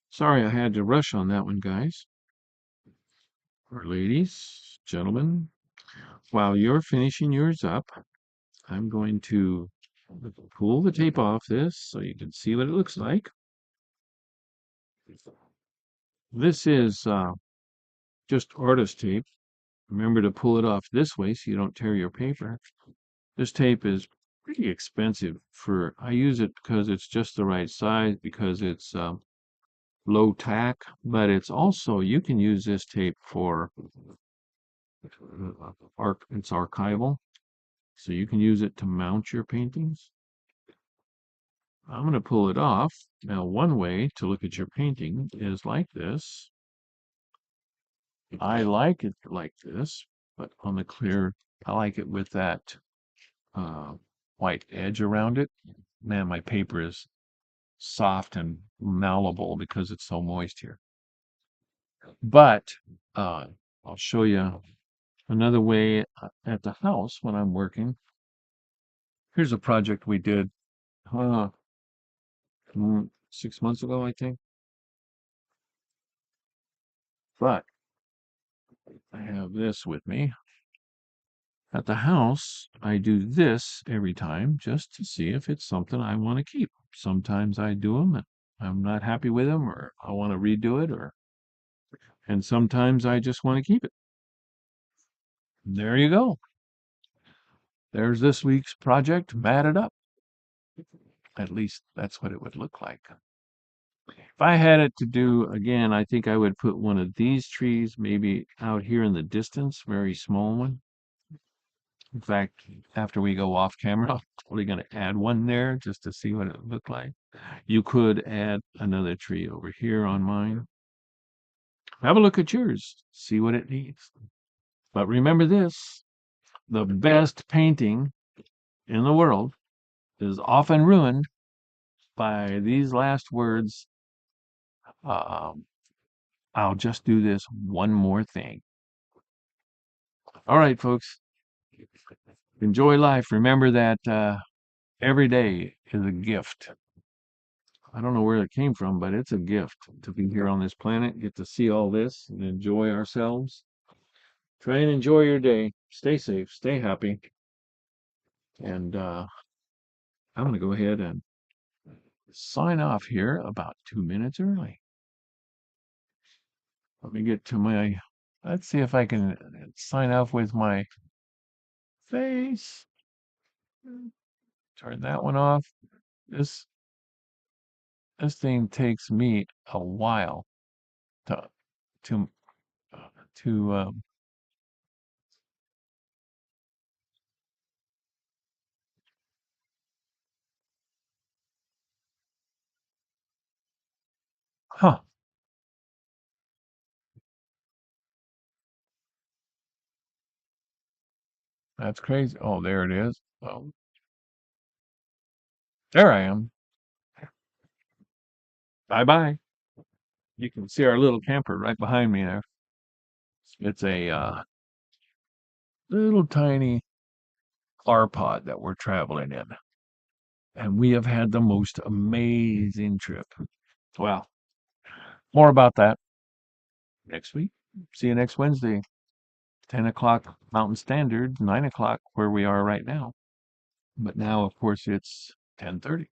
Sorry I had to rush on that one, guys. Or ladies, gentlemen. While you're finishing yours up, I'm going to pull the tape off this so you can see what it looks like. This is just artist tape. Remember to pull it off this way so you don't tear your paper. This tape is pretty expensive I use it because it's just the right size, because it's low tack, but it's also, you can use this tape for, it's archival, so you can use it to mount your paintings. I'm going to pull it off. Now, one way to look at your painting is like this. I like it like this, but on the clear, I like it with that uh, white edge around it. Man, my paper is soft and malleable because it's so moist here. But I'll show you another way at the house when I'm working. Here's a project we did uh, 6 months ago, I think. But I have this with me. At the house, I do this every time just to see if it's something I want to keep. Sometimes I do them and I'm not happy with them, or I want to redo it, and sometimes I just want to keep it. There you go. There's this week's project matted up. At least that's what it would look like. If I had it to do again, I think I would put one of these trees maybe out here in the distance, very small one. In fact, after we go off camera, I'm probably going to add one there just to see what it would look like. You could add another tree over here on mine. Have a look at yours, see what it needs. But remember this, the best painting in the world is often ruined by these last words. Um, I'll just do this one more thing. All right, folks, enjoy life. Remember that every day is a gift. I don't know where it came from, but it's a gift to be here on this planet, get to see all this and enjoy ourselves. Try and enjoy your day. Stay safe, stay happy. And I'm going to go ahead and sign off here about 2 minutes early. Let me get to let's see if I can sign off with my face. Turn that one off. This this thing takes me a while to to to huh, that's crazy. Oh, there it is. Oh, there I am. Bye bye. You can see our little camper right behind me there. It's a little tiny car pod that we're traveling in. And we have had the most amazing trip. Well, more about that next week. See you next Wednesday, 10 o'clock Mountain Standard, 9 o'clock where we are right now. But now, of course, it's 10:30.